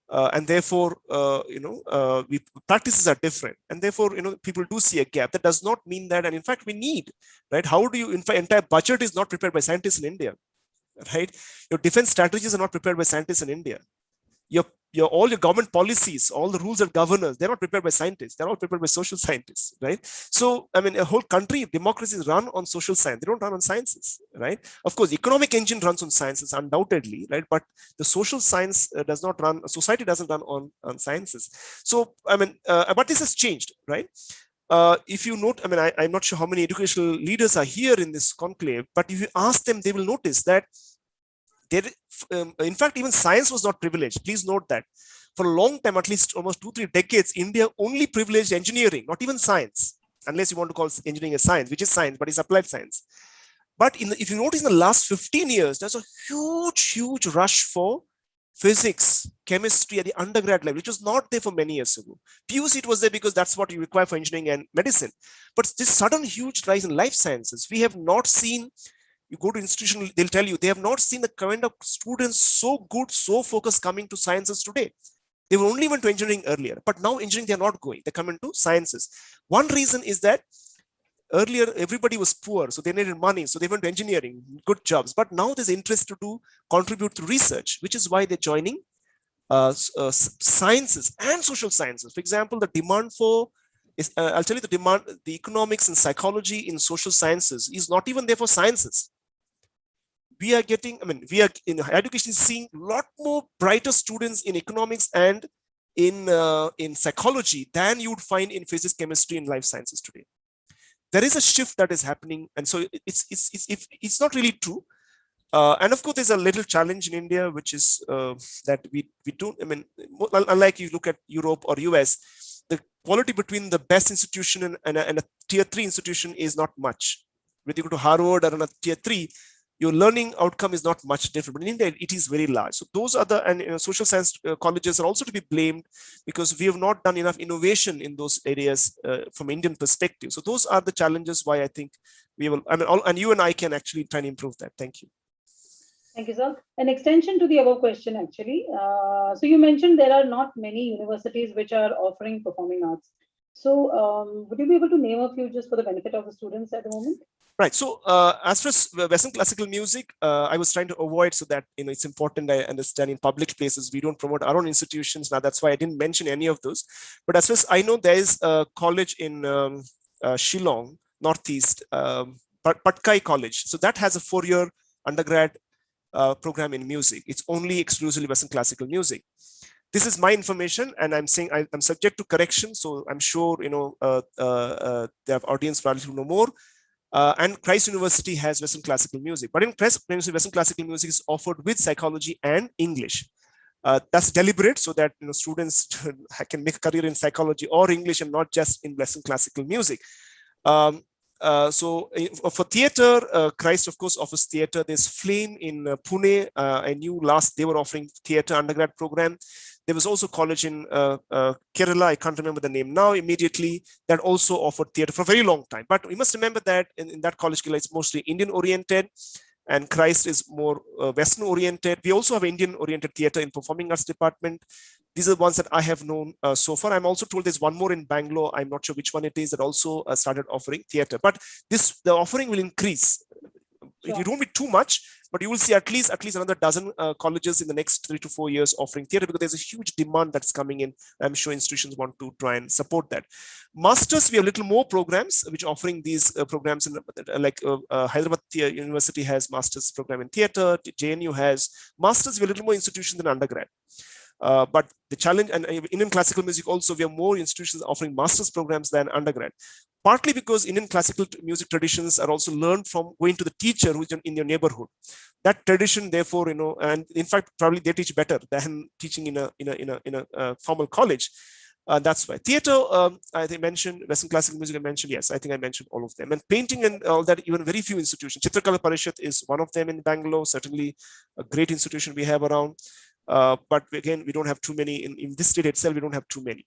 And therefore, practices are different, and therefore, people do see a gap. That does not mean that, and in fact, we need, right? How do you, in fact, entire budget is not prepared by scientists in India, right? Your defense strategies are not prepared by scientists in India. All your government policies, all the rules and governors, they're not prepared by scientists. They're all prepared by social scientists, right? So, I mean, a whole country, democracies run on social science. They don't run on sciences, right? Of course, the economic engine runs on sciences, undoubtedly, right? But the social science does not run, society doesn't run on sciences. So, I mean, but this has changed, right? If you note, I mean, I'm not sure how many educational leaders are here in this conclave, but if you ask them, they will notice that in fact, even science was not privileged. Please note that for a long time, at least almost 2-3 decades, India only privileged engineering, not even science, unless you want to call engineering a science, which is science, but it's applied science. But if you notice in the last 15 years, there's a huge rush for physics, chemistry at the undergrad level, which was not there for many years ago. PUC, it was there because that's what you require for engineering and medicine. But this sudden huge rise in life sciences, we have not seen. You go to institution, they'll tell you they have not seen the kind of students so good, so focused coming to sciences today. They were only went to engineering earlier, but now engineering, they're not going. They come into sciences. One reason is that earlier everybody was poor, so they needed money, so they went to engineering, good jobs. But now there's interest to contribute to research, which is why they're joining sciences and social sciences. For example, the demand for I'll tell you the economics and psychology in social sciences is not even there for sciences. We are getting, we are in education seeing a lot more brighter students in economics and in psychology than you would find in physics, chemistry, and life sciences today. There is a shift that is happening, and so it's not really true. And of course, there's a little challenge in India, which is that we don't. Unlike you look at Europe or US, the quality between the best institution and a tier 3 institution is not much. Whether you go to Harvard or a tier 3, your learning outcome is not much different. But in India, it is very large. So those are the, and social science colleges are also to be blamed because we have not done enough innovation in those areas from Indian perspective. So those are the challenges why I think we will, I mean, and you and I can actually try and improve that. Thank you. Thank you, sir. An extension to the above question, actually. So you mentioned there are not many universities which are offering performing arts. So would you be able to name a few just for the benefit of the students at the moment? Right. So as far as Western classical music, I was trying to avoid so that it's important. I understand in public places we don't promote our own institutions. Now that's why I didn't mention any of those. But as far as I know, there is a college in Shillong, Northeast, Patkai College. So that has a 4-year undergrad program in music. It's only exclusively Western classical music. This is my information, and I'm saying I'm subject to correction. So I'm sure they have audience probably to know more. And Christ University has Western classical music, but in Christ University, Western classical music is offered with psychology and English. That's deliberate so that students can make a career in psychology or English and not just in Western classical music. So for theater, Christ of course offers theater. There's Flame in Pune. I knew they were offering theater undergrad program. There was also college in Kerala. I can't remember the name now immediately, that also offered theater for a very long time. But we must remember that in that college, it's mostly Indian oriented, and Christ is more Western oriented. We also have Indian oriented theater in performing arts department. These are the ones that I have known so far. I'm also told there's one more in Bangalore. I'm not sure which one it is, that also started offering theater. But the offering will increase. Sure. It won't be too much, but you will see at least another dozen colleges in the next 3 to 4 years offering theater, because there's a huge demand that's coming in. I'm sure institutions want to try and support that. Masters, we have little more programs which offering these programs in, like Hyderabad University has masters program in theater. JNU has masters. We have a little more institutions than undergrad. But the challenge, and Indian classical music also, we have more institutions offering master's programs than undergrad. Partly because Indian classical music traditions are also learned from going to the teacher who's in your neighborhood. That tradition, therefore, and in fact, probably they teach better than teaching in a formal college. That's why theater, I think mentioned Western classical music. I mentioned, yes, I think I mentioned all of them. And painting and all that, even very few institutions. Chitrakala Parishad is one of them in Bangalore. Certainly, a great institution we have around. But again, we don't have too many in this state itself. We don't have too many.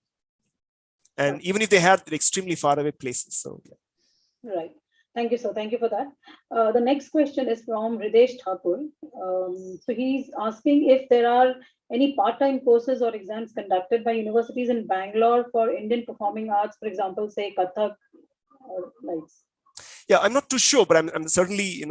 And even if they have, they're extremely far away places. So, yeah. Right. Thank you, sir. Thank you for that. The next question is from Ridesh Thakur. So he's asking if there are any part-time courses or exams conducted by universities in Bangalore for Indian performing arts, for example, say Kathak or lights. Yeah, I'm not too sure, but I'm certainly,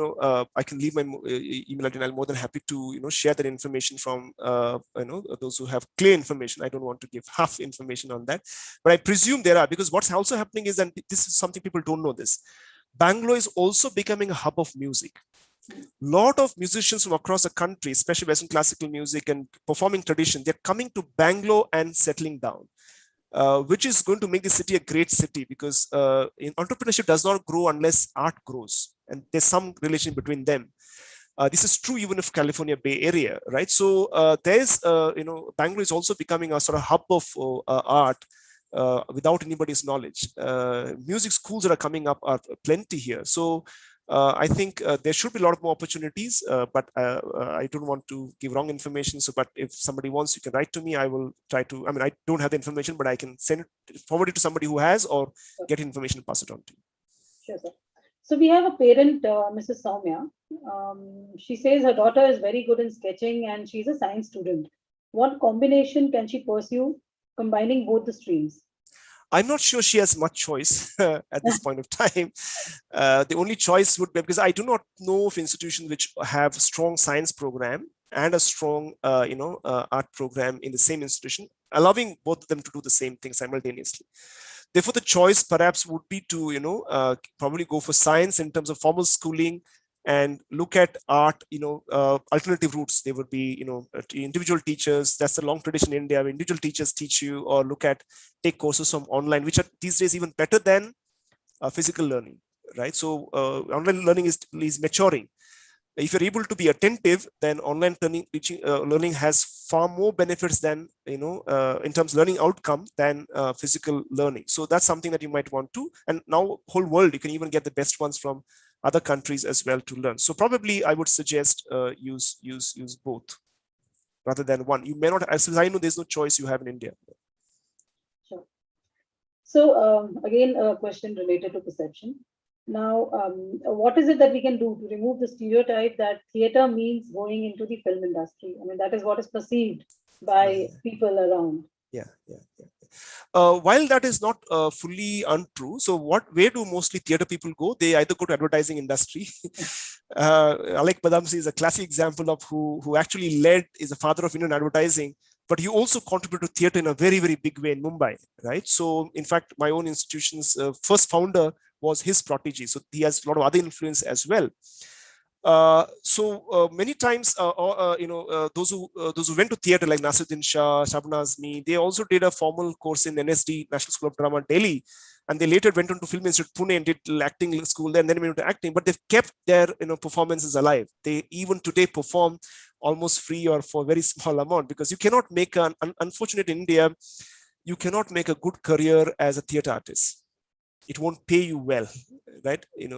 I can leave my email address. I'm more than happy to, share that information from, those who have clear information. I don't want to give half information on that, but I presume there are, because what's also happening is, and this is something people don't know this, Bangalore is also becoming a hub of music. Lot of musicians from across the country, especially Western classical music and performing tradition, they're coming to Bangalore and settling down. Which is going to make the city a great city, because entrepreneurship does not grow unless art grows, and there's some relation between them. This is true even of California Bay Area, right? So there's, Bangalore is also becoming a sort of hub of art without anybody's knowledge. Music schools that are coming up are plenty here. So I think there should be a lot more opportunities, but I don't want to give wrong information. So, but if somebody wants, you can write to me. I will try to, I don't have the information, but I can forward it to somebody who has, or get information and pass it on to you. Sure, sir. So we have a parent, Mrs. Soumya. She says her daughter is very good in sketching and she's a science student. What combination can she pursue combining both the streams? I'm not sure she has much choice at this point of time. The only choice would be, because I do not know of institutions which have a strong science program and a strong, art program in the same institution, allowing both of them to do the same thing simultaneously. Therefore, the choice perhaps would be to, probably go for science in terms of formal schooling, and look at art, alternative routes. They would be, individual teachers. That's the long tradition in India, where individual teachers teach you, or take courses from online, which are these days even better than physical learning, right? So online learning is maturing. If you're able to be attentive, then online learning has far more benefits than, in terms of learning outcome, than physical learning. So that's something that you might want to, and now whole world, you can even get the best ones from other countries as well to learn. So probably I would suggest use both rather than one. You may not, as I know, there's no choice you have in India. Sure. So again, a question related to perception. Now, what is it that we can do to remove the stereotype that theater means going into the film industry? I mean, that is what is perceived by people around. Yeah. While that is not fully untrue, so where do mostly theater people go? They either go to advertising industry. Alec Badamsi is a classic example of who actually is a father of Indian advertising, but he also contributed to theater in a very, very big way in Mumbai, right? So in fact, my own institution's first founder was his protege. So he has a lot of other influence as well. Many times, those who went to theater like Nasiruddin Shah, Shabnaz Mi, they also did a formal course in NSD, National School of Drama, Delhi, and they later went on to Film Institute Pune and did acting school there, and then went into acting. But they've kept their performances alive. They even today perform almost free or for a very small amount, because you cannot make unfortunate in India, you cannot make a good career as a theater artist. It won't pay you well, right? It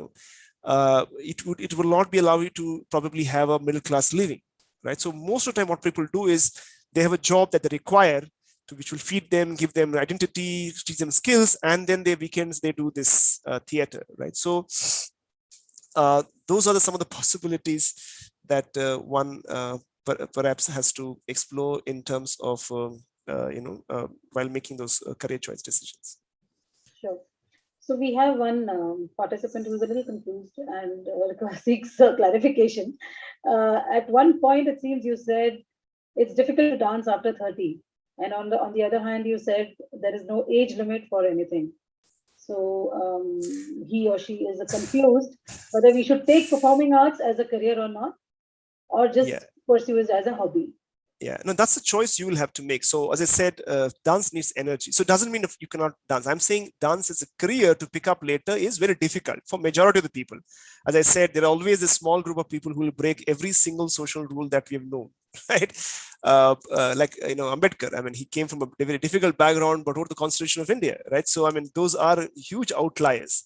will not be allow you to probably have a middle class living, right? So most of the time what people do is they have a job that they require which will feed them, give them identity, teach them skills, and then their weekends they do this theater, right? So those are some of the possibilities that one perhaps has to explore in terms of while making those career choice decisions. Sure. So we have one participant who is a little confused and seeks clarification. At one point, it seems you said it's difficult to dance after 30. And on the other hand, you said there is no age limit for anything. So he or she is confused whether we should take performing arts as a career or not, or just pursue it as a hobby. Yeah, no, that's a choice you will have to make. So as I said, dance needs energy. So it doesn't mean if you cannot dance. I'm saying dance as a career to pick up later is very difficult for majority of the people. As I said, there are always a small group of people who will break every single social rule that we have known, right? Like, Ambedkar, I mean, he came from a very difficult background, but wrote the Constitution of India, right? So, I mean, those are huge outliers.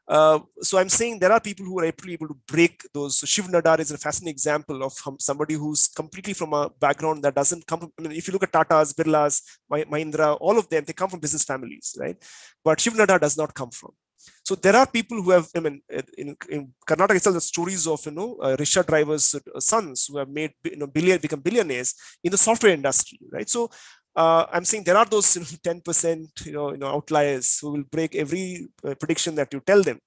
So I'm saying there are people who are able to break those. So Shiv Nadar is a fascinating example of somebody who's completely from a background that doesn't come from, I mean, if you look at Tatas, Birlas, Mahindra, all of them, they come from business families, right? But Shiv Nadar does not come from. So there are people who have, I mean, in Karnataka itself, the stories of, rickshaw drivers' sons who have made, become billionaires in the software industry, right? So I'm saying there are those 10%, outliers who will break every prediction that you tell them.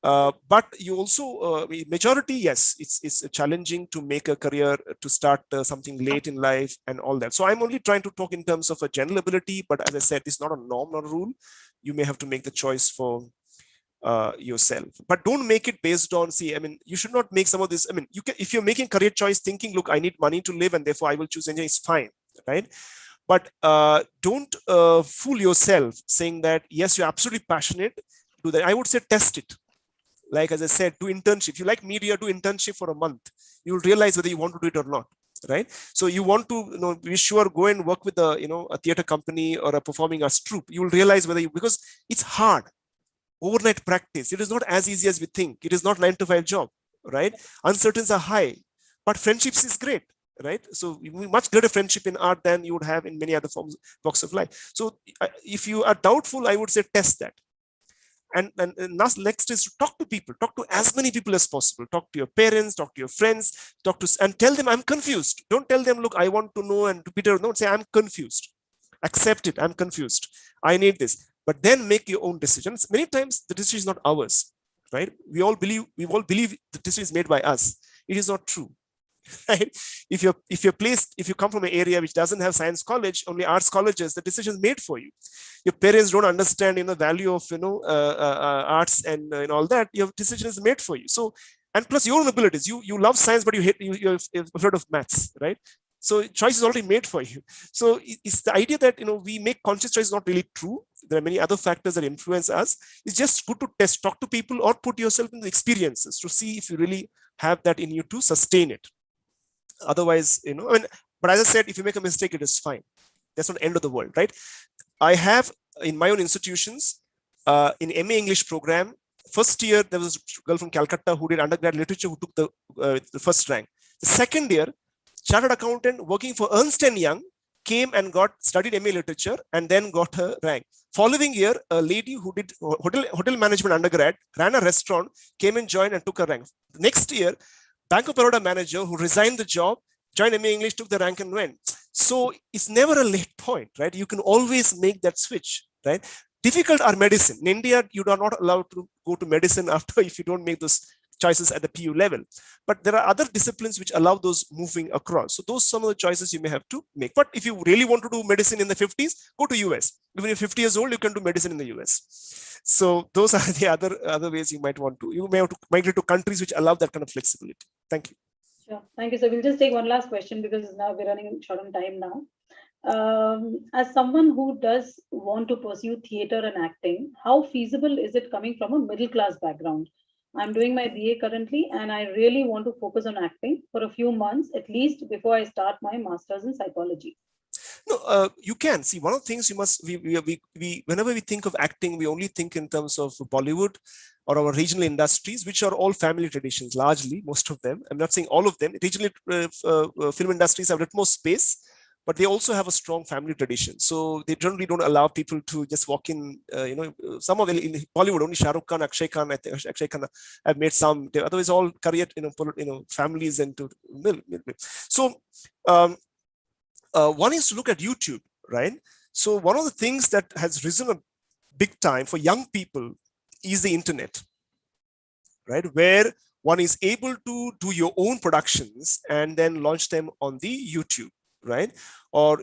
But you also, majority, yes, it's challenging to make a career, to start something late in life and all that. So I'm only trying to talk in terms of a general ability, but as I said, it's not a norm, not a rule. You may have to make the choice for yourself, but don't make it based on, you should not make some of this. I mean, you can, if you're making career choice thinking, look, I need money to live and therefore I will choose engineering, it's fine, right? But don't fool yourself saying that, yes, you're absolutely passionate, do that. I would say test it. Like, as I said, do internship. If you like media, do internship for a month. You'll realize whether you want to do it or not, right? So you want to, be sure, go and work with a theater company or a performing arts troupe. You will realize whether because it's hard. Overnight practice. It is not as easy as we think. It is not 9-to-5 job, right? Uncertainties are high, but friendships is great. Right, so much greater friendship in art than you would have in many other walks of life. So if you are doubtful, I would say test that. And next is to talk to people, talk to as many people as possible. Talk to your parents, talk to your friends, and tell them, I'm confused. Don't tell them, look, I want to know, and to Peter, don't say, I'm confused. Accept it, I'm confused. I need this. But then make your own decisions. Many times the decision is not ours, right? We all believe the decision is made by us. It is not true. Right? If you come from an area which doesn't have science college, only arts colleges, the decision is made for you. Your parents don't understand the value of arts and all that. Your decision is made for you. So, and plus your own abilities. You love science, but you're afraid of maths, right? So choice is already made for you. So it's the idea that we make conscious choice is not really true. There are many other factors that influence us. It's just good to test, talk to people, or put yourself in the experiences to see if you really have that in you to sustain it. Otherwise, but as I said, if you make a mistake, it is fine. That's not the end of the world, right? I have in my own institutions, in MA English program, first year, there was a girl from Calcutta who did undergrad literature who took the first rank. The second year, chartered accountant working for Ernst & Young came and studied MA literature and then got her rank. Following year, a lady who did hotel management undergrad, ran a restaurant, came and joined and took her rank. Next year, Bank of Baroda manager who resigned the job, joined MA English, took the rank and went. So it's never a late point, right? You can always make that switch, right? Difficult are medicine. In India, you are not allowed to go to medicine after if you don't make those choices at the PU level. But there are other disciplines which allow those moving across. So those some of the choices you may have to make. But if you really want to do medicine in the 50s, go to US. Even if you're 50 years old, you can do medicine in the US. So those are the other ways you might want to. You may have to migrate to countries which allow that kind of flexibility. Thank you. Sure. Thank you. So we'll just take one last question because now we're running short on time now. As someone who does want to pursue theater and acting, how feasible is it coming from a middle class background? I'm doing my BA currently, and I really want to focus on acting for a few months at least before I start my master's in psychology. No, you can see one of the things you must. We whenever we think of acting, we only think in terms of Bollywood or our regional industries, which are all family traditions, largely most of them. I'm not saying all of them. Regional film industries have a little more space, but they also have a strong family tradition. So they generally don't allow people to just walk in, some of them in Bollywood, only Shah Rukh Khan, Akshay Khan, Akshay Khan have made some, otherwise all career, families and to So one is to look at YouTube, right? So one of the things that has risen a big time for young people is the internet, right? Where one is able to do your own productions and then launch them on the YouTube, right? Or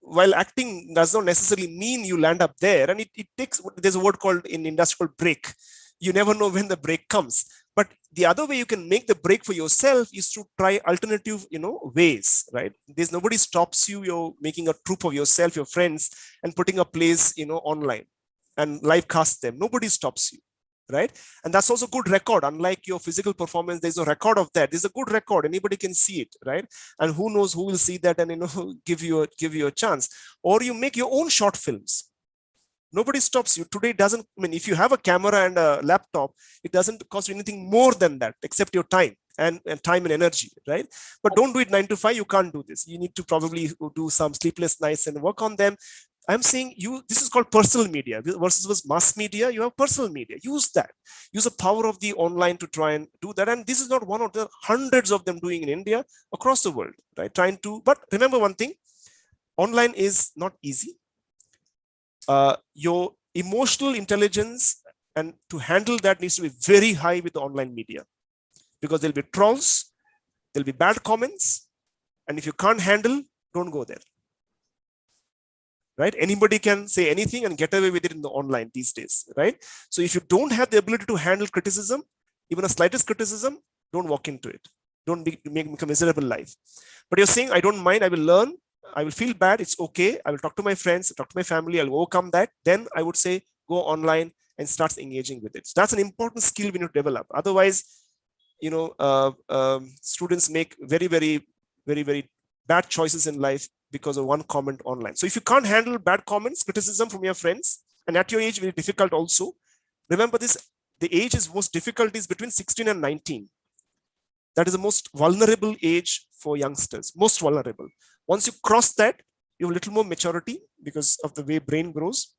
while acting does not necessarily mean you land up there, and it takes, there's a word called in industry called break. You never know when the break comes. But the other way you can make the break for yourself is to try alternative ways, right? There's nobody stops you. You're making a troupe of yourself, your friends, and putting a plays online and live cast them. Nobody stops you, right? And that's also good record. Unlike your physical performance, there's a record of that. There's a good record. Anybody can see it, right? And who knows who will see that and give you a chance. Or you make your own short films. Nobody stops you. Today doesn't, if you have a camera and a laptop, it doesn't cost you anything more than that, except your time and time and energy, right? But don't do it 9 to 5. You can't do this. You need to probably do some sleepless nights and work on them. I'm saying this is called personal media versus mass media. You have personal media. Use that. Use the power of the online to try and do that. And this is not one of the hundreds of them doing in India, across the world, right? But remember one thing, online is not easy. Your emotional intelligence and to handle that needs to be very high with the online media, because there'll be trolls, there'll be bad comments, and if you can't handle, don't go there. Right? Anybody can say anything and get away with it in the online these days, right? So if you don't have the ability to handle criticism, even a slightest criticism, don't walk into it. Don't make a miserable life. But you're saying, I don't mind, I will learn. I will feel bad. It's okay. I will talk to my friends, talk to my family. I'll overcome that. Then I would say go online and start engaging with it. So that's an important skill we need to develop. Otherwise, students make very, very, very, very bad choices in life because of one comment online. So if you can't handle bad comments, criticism from your friends, and at your age, very difficult also. Remember this, the age is most difficult is between 16 and 19. That is the most vulnerable age for youngsters, most vulnerable. Once you cross that, you have a little more maturity because of the way brain grows.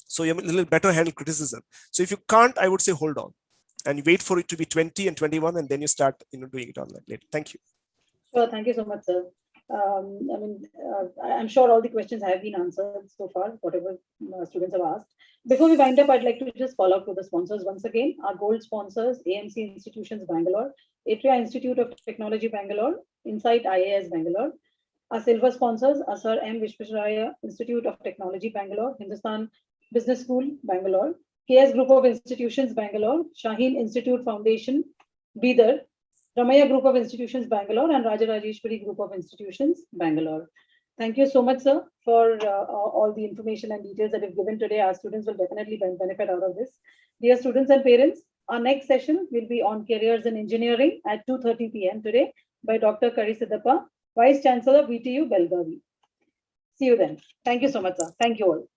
So you have a little better handle criticism. So if you can't, I would say hold on and wait for it to be 20 and 21, and then you start doing it online later. Thank you. Sure, thank you so much, sir. I'm sure all the questions have been answered so far, whatever students have asked. Before we wind up, I'd like to just call out to the sponsors once again. Our gold sponsors, AMC Institutions Bangalore, Atria Institute of Technology Bangalore, Insight IAS Bangalore. Our silver sponsors are Sir M. Vishwesvaraya Institute of Technology Bangalore, Hindustan Business School Bangalore, KS Group of Institutions Bangalore, Shaheen Institute Foundation, Bidar, Ramaya Group of Institutions Bangalore, and Rajarajeshwari Group of Institutions Bangalore. Thank you so much, sir, for all the information and details that you've given today. Our students will definitely benefit out of this. Dear students and parents, our next session will be on careers in engineering at 2:30 p.m. today by Dr. Kari Siddappa, Vice Chancellor, VTU, Belgavi. See you then. Thank you so much, sir. Thank you all.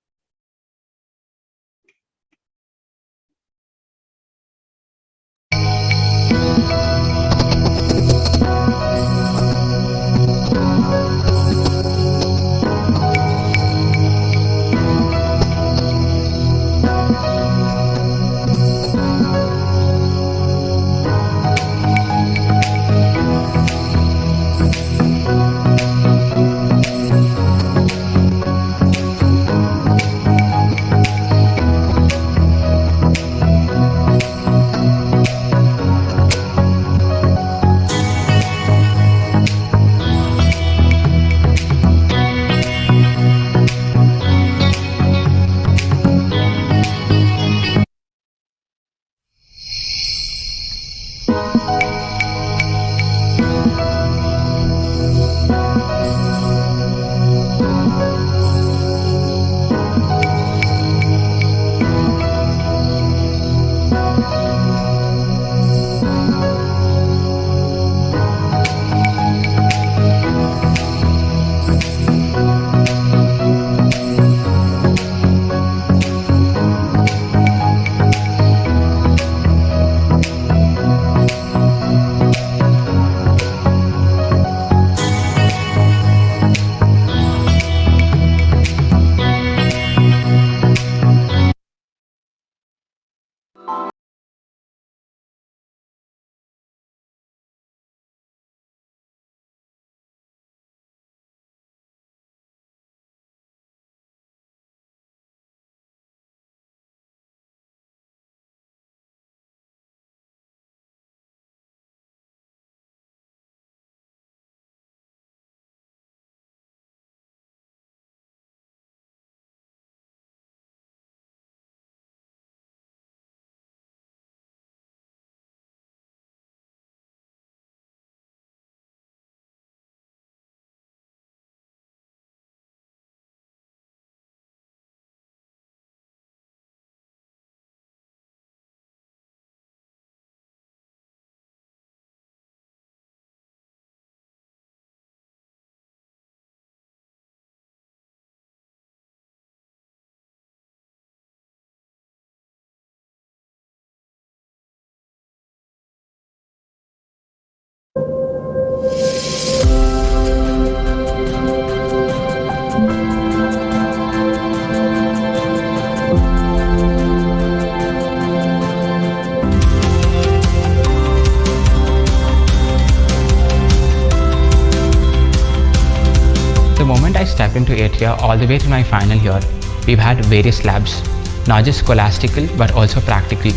the moment I stepped into 8th year all the way to my final year, we've had various labs, not just scholastical but also practical.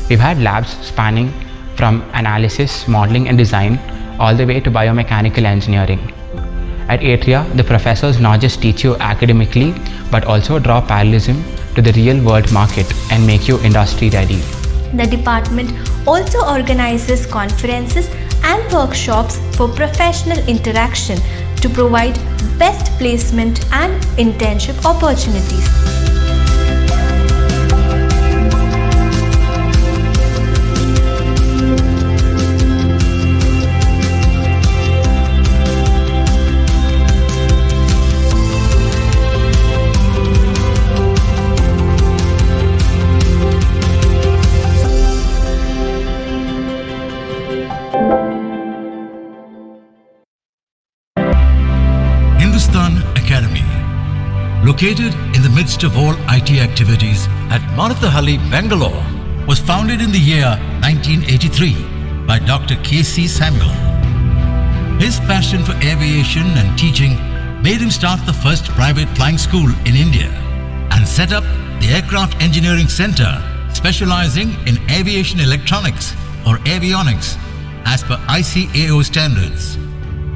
We've had labs spanning from analysis, modeling and design all the way to biomechanical engineering. At 8th year, the professors not just teach you academically but also draw parallelism to the real world market and make you industry ready. The department also organizes conferences and workshops for professional interaction to provide best placement and internship opportunities. Located in the midst of all IT activities at Marathahalli, Bengaluru, was founded in the year 1983 by Dr. K.C. Samuel. His passion for aviation and teaching made him start the first private flying school in India and set up the Aircraft Engineering Center, specializing in aviation electronics or avionics as per ICAO standards.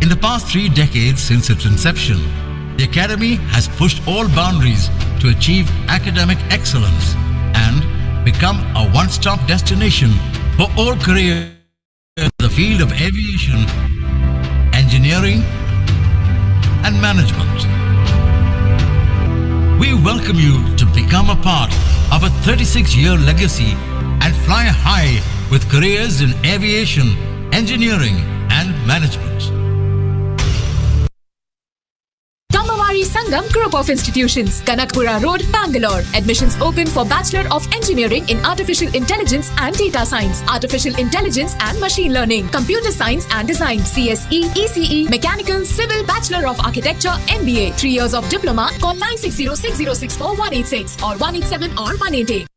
In the past 3 decades since its inception, the Academy has pushed all boundaries to achieve academic excellence and become a one-stop destination for all careers in the field of aviation, engineering, and management. We welcome you to become a part of a 36-year legacy and fly high with careers in aviation, engineering, and management. Sangam Group of Institutions, Kanakpura Road, Bangalore. Admissions open for Bachelor of Engineering in Artificial Intelligence and Data Science, Artificial Intelligence and Machine Learning, Computer Science and Design, CSE, ECE, Mechanical, Civil, Bachelor of Architecture, MBA. 3 years of diploma. Call 9606064186 or 187 or 188.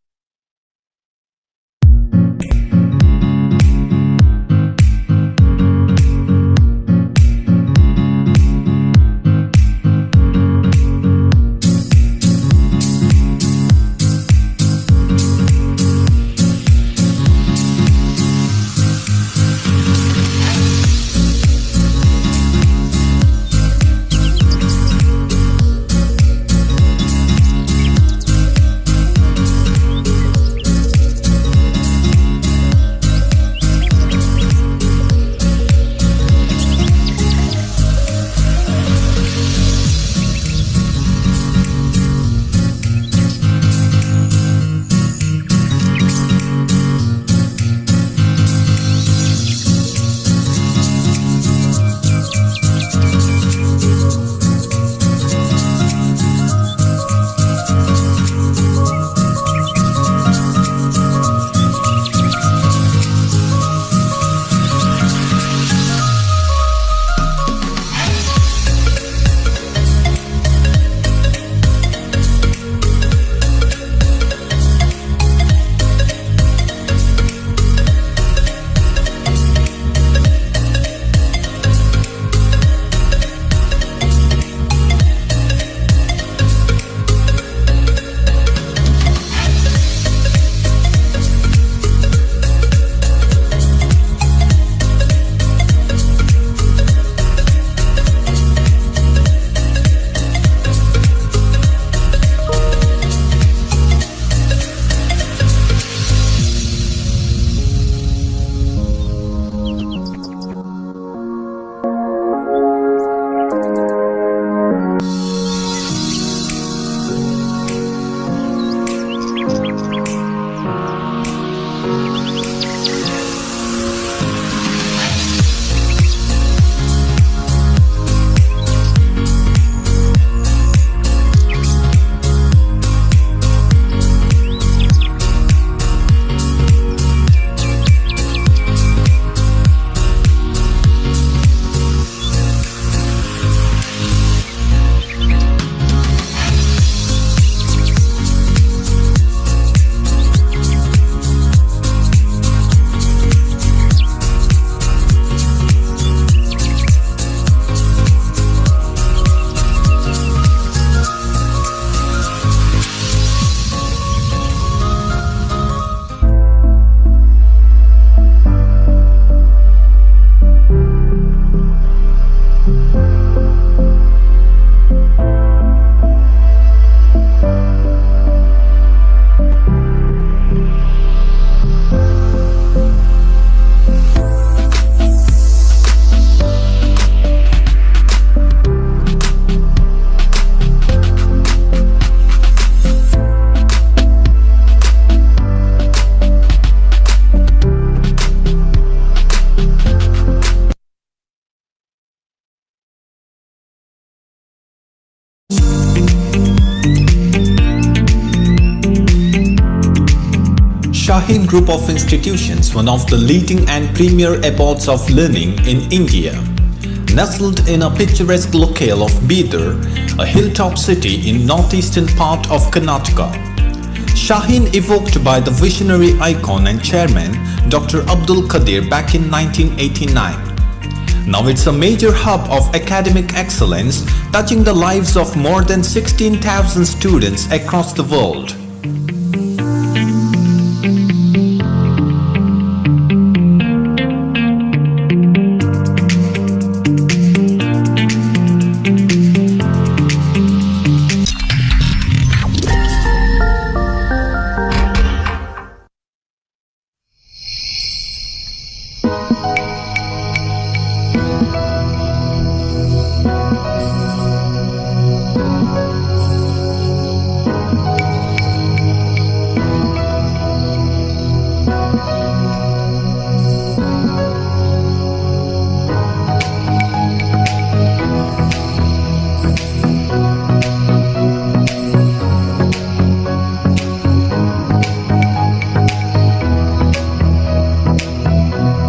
Shaheen Group of Institutions, one of the leading and premier abodes of learning in India. Nestled in a picturesque locale of Bidar, a hilltop city in northeastern part of Karnataka. Shaheen evoked by the visionary icon and chairman Dr. Abdul Qadir back in 1989. Now it's a major hub of academic excellence, touching the lives of more than 16,000 students across the world.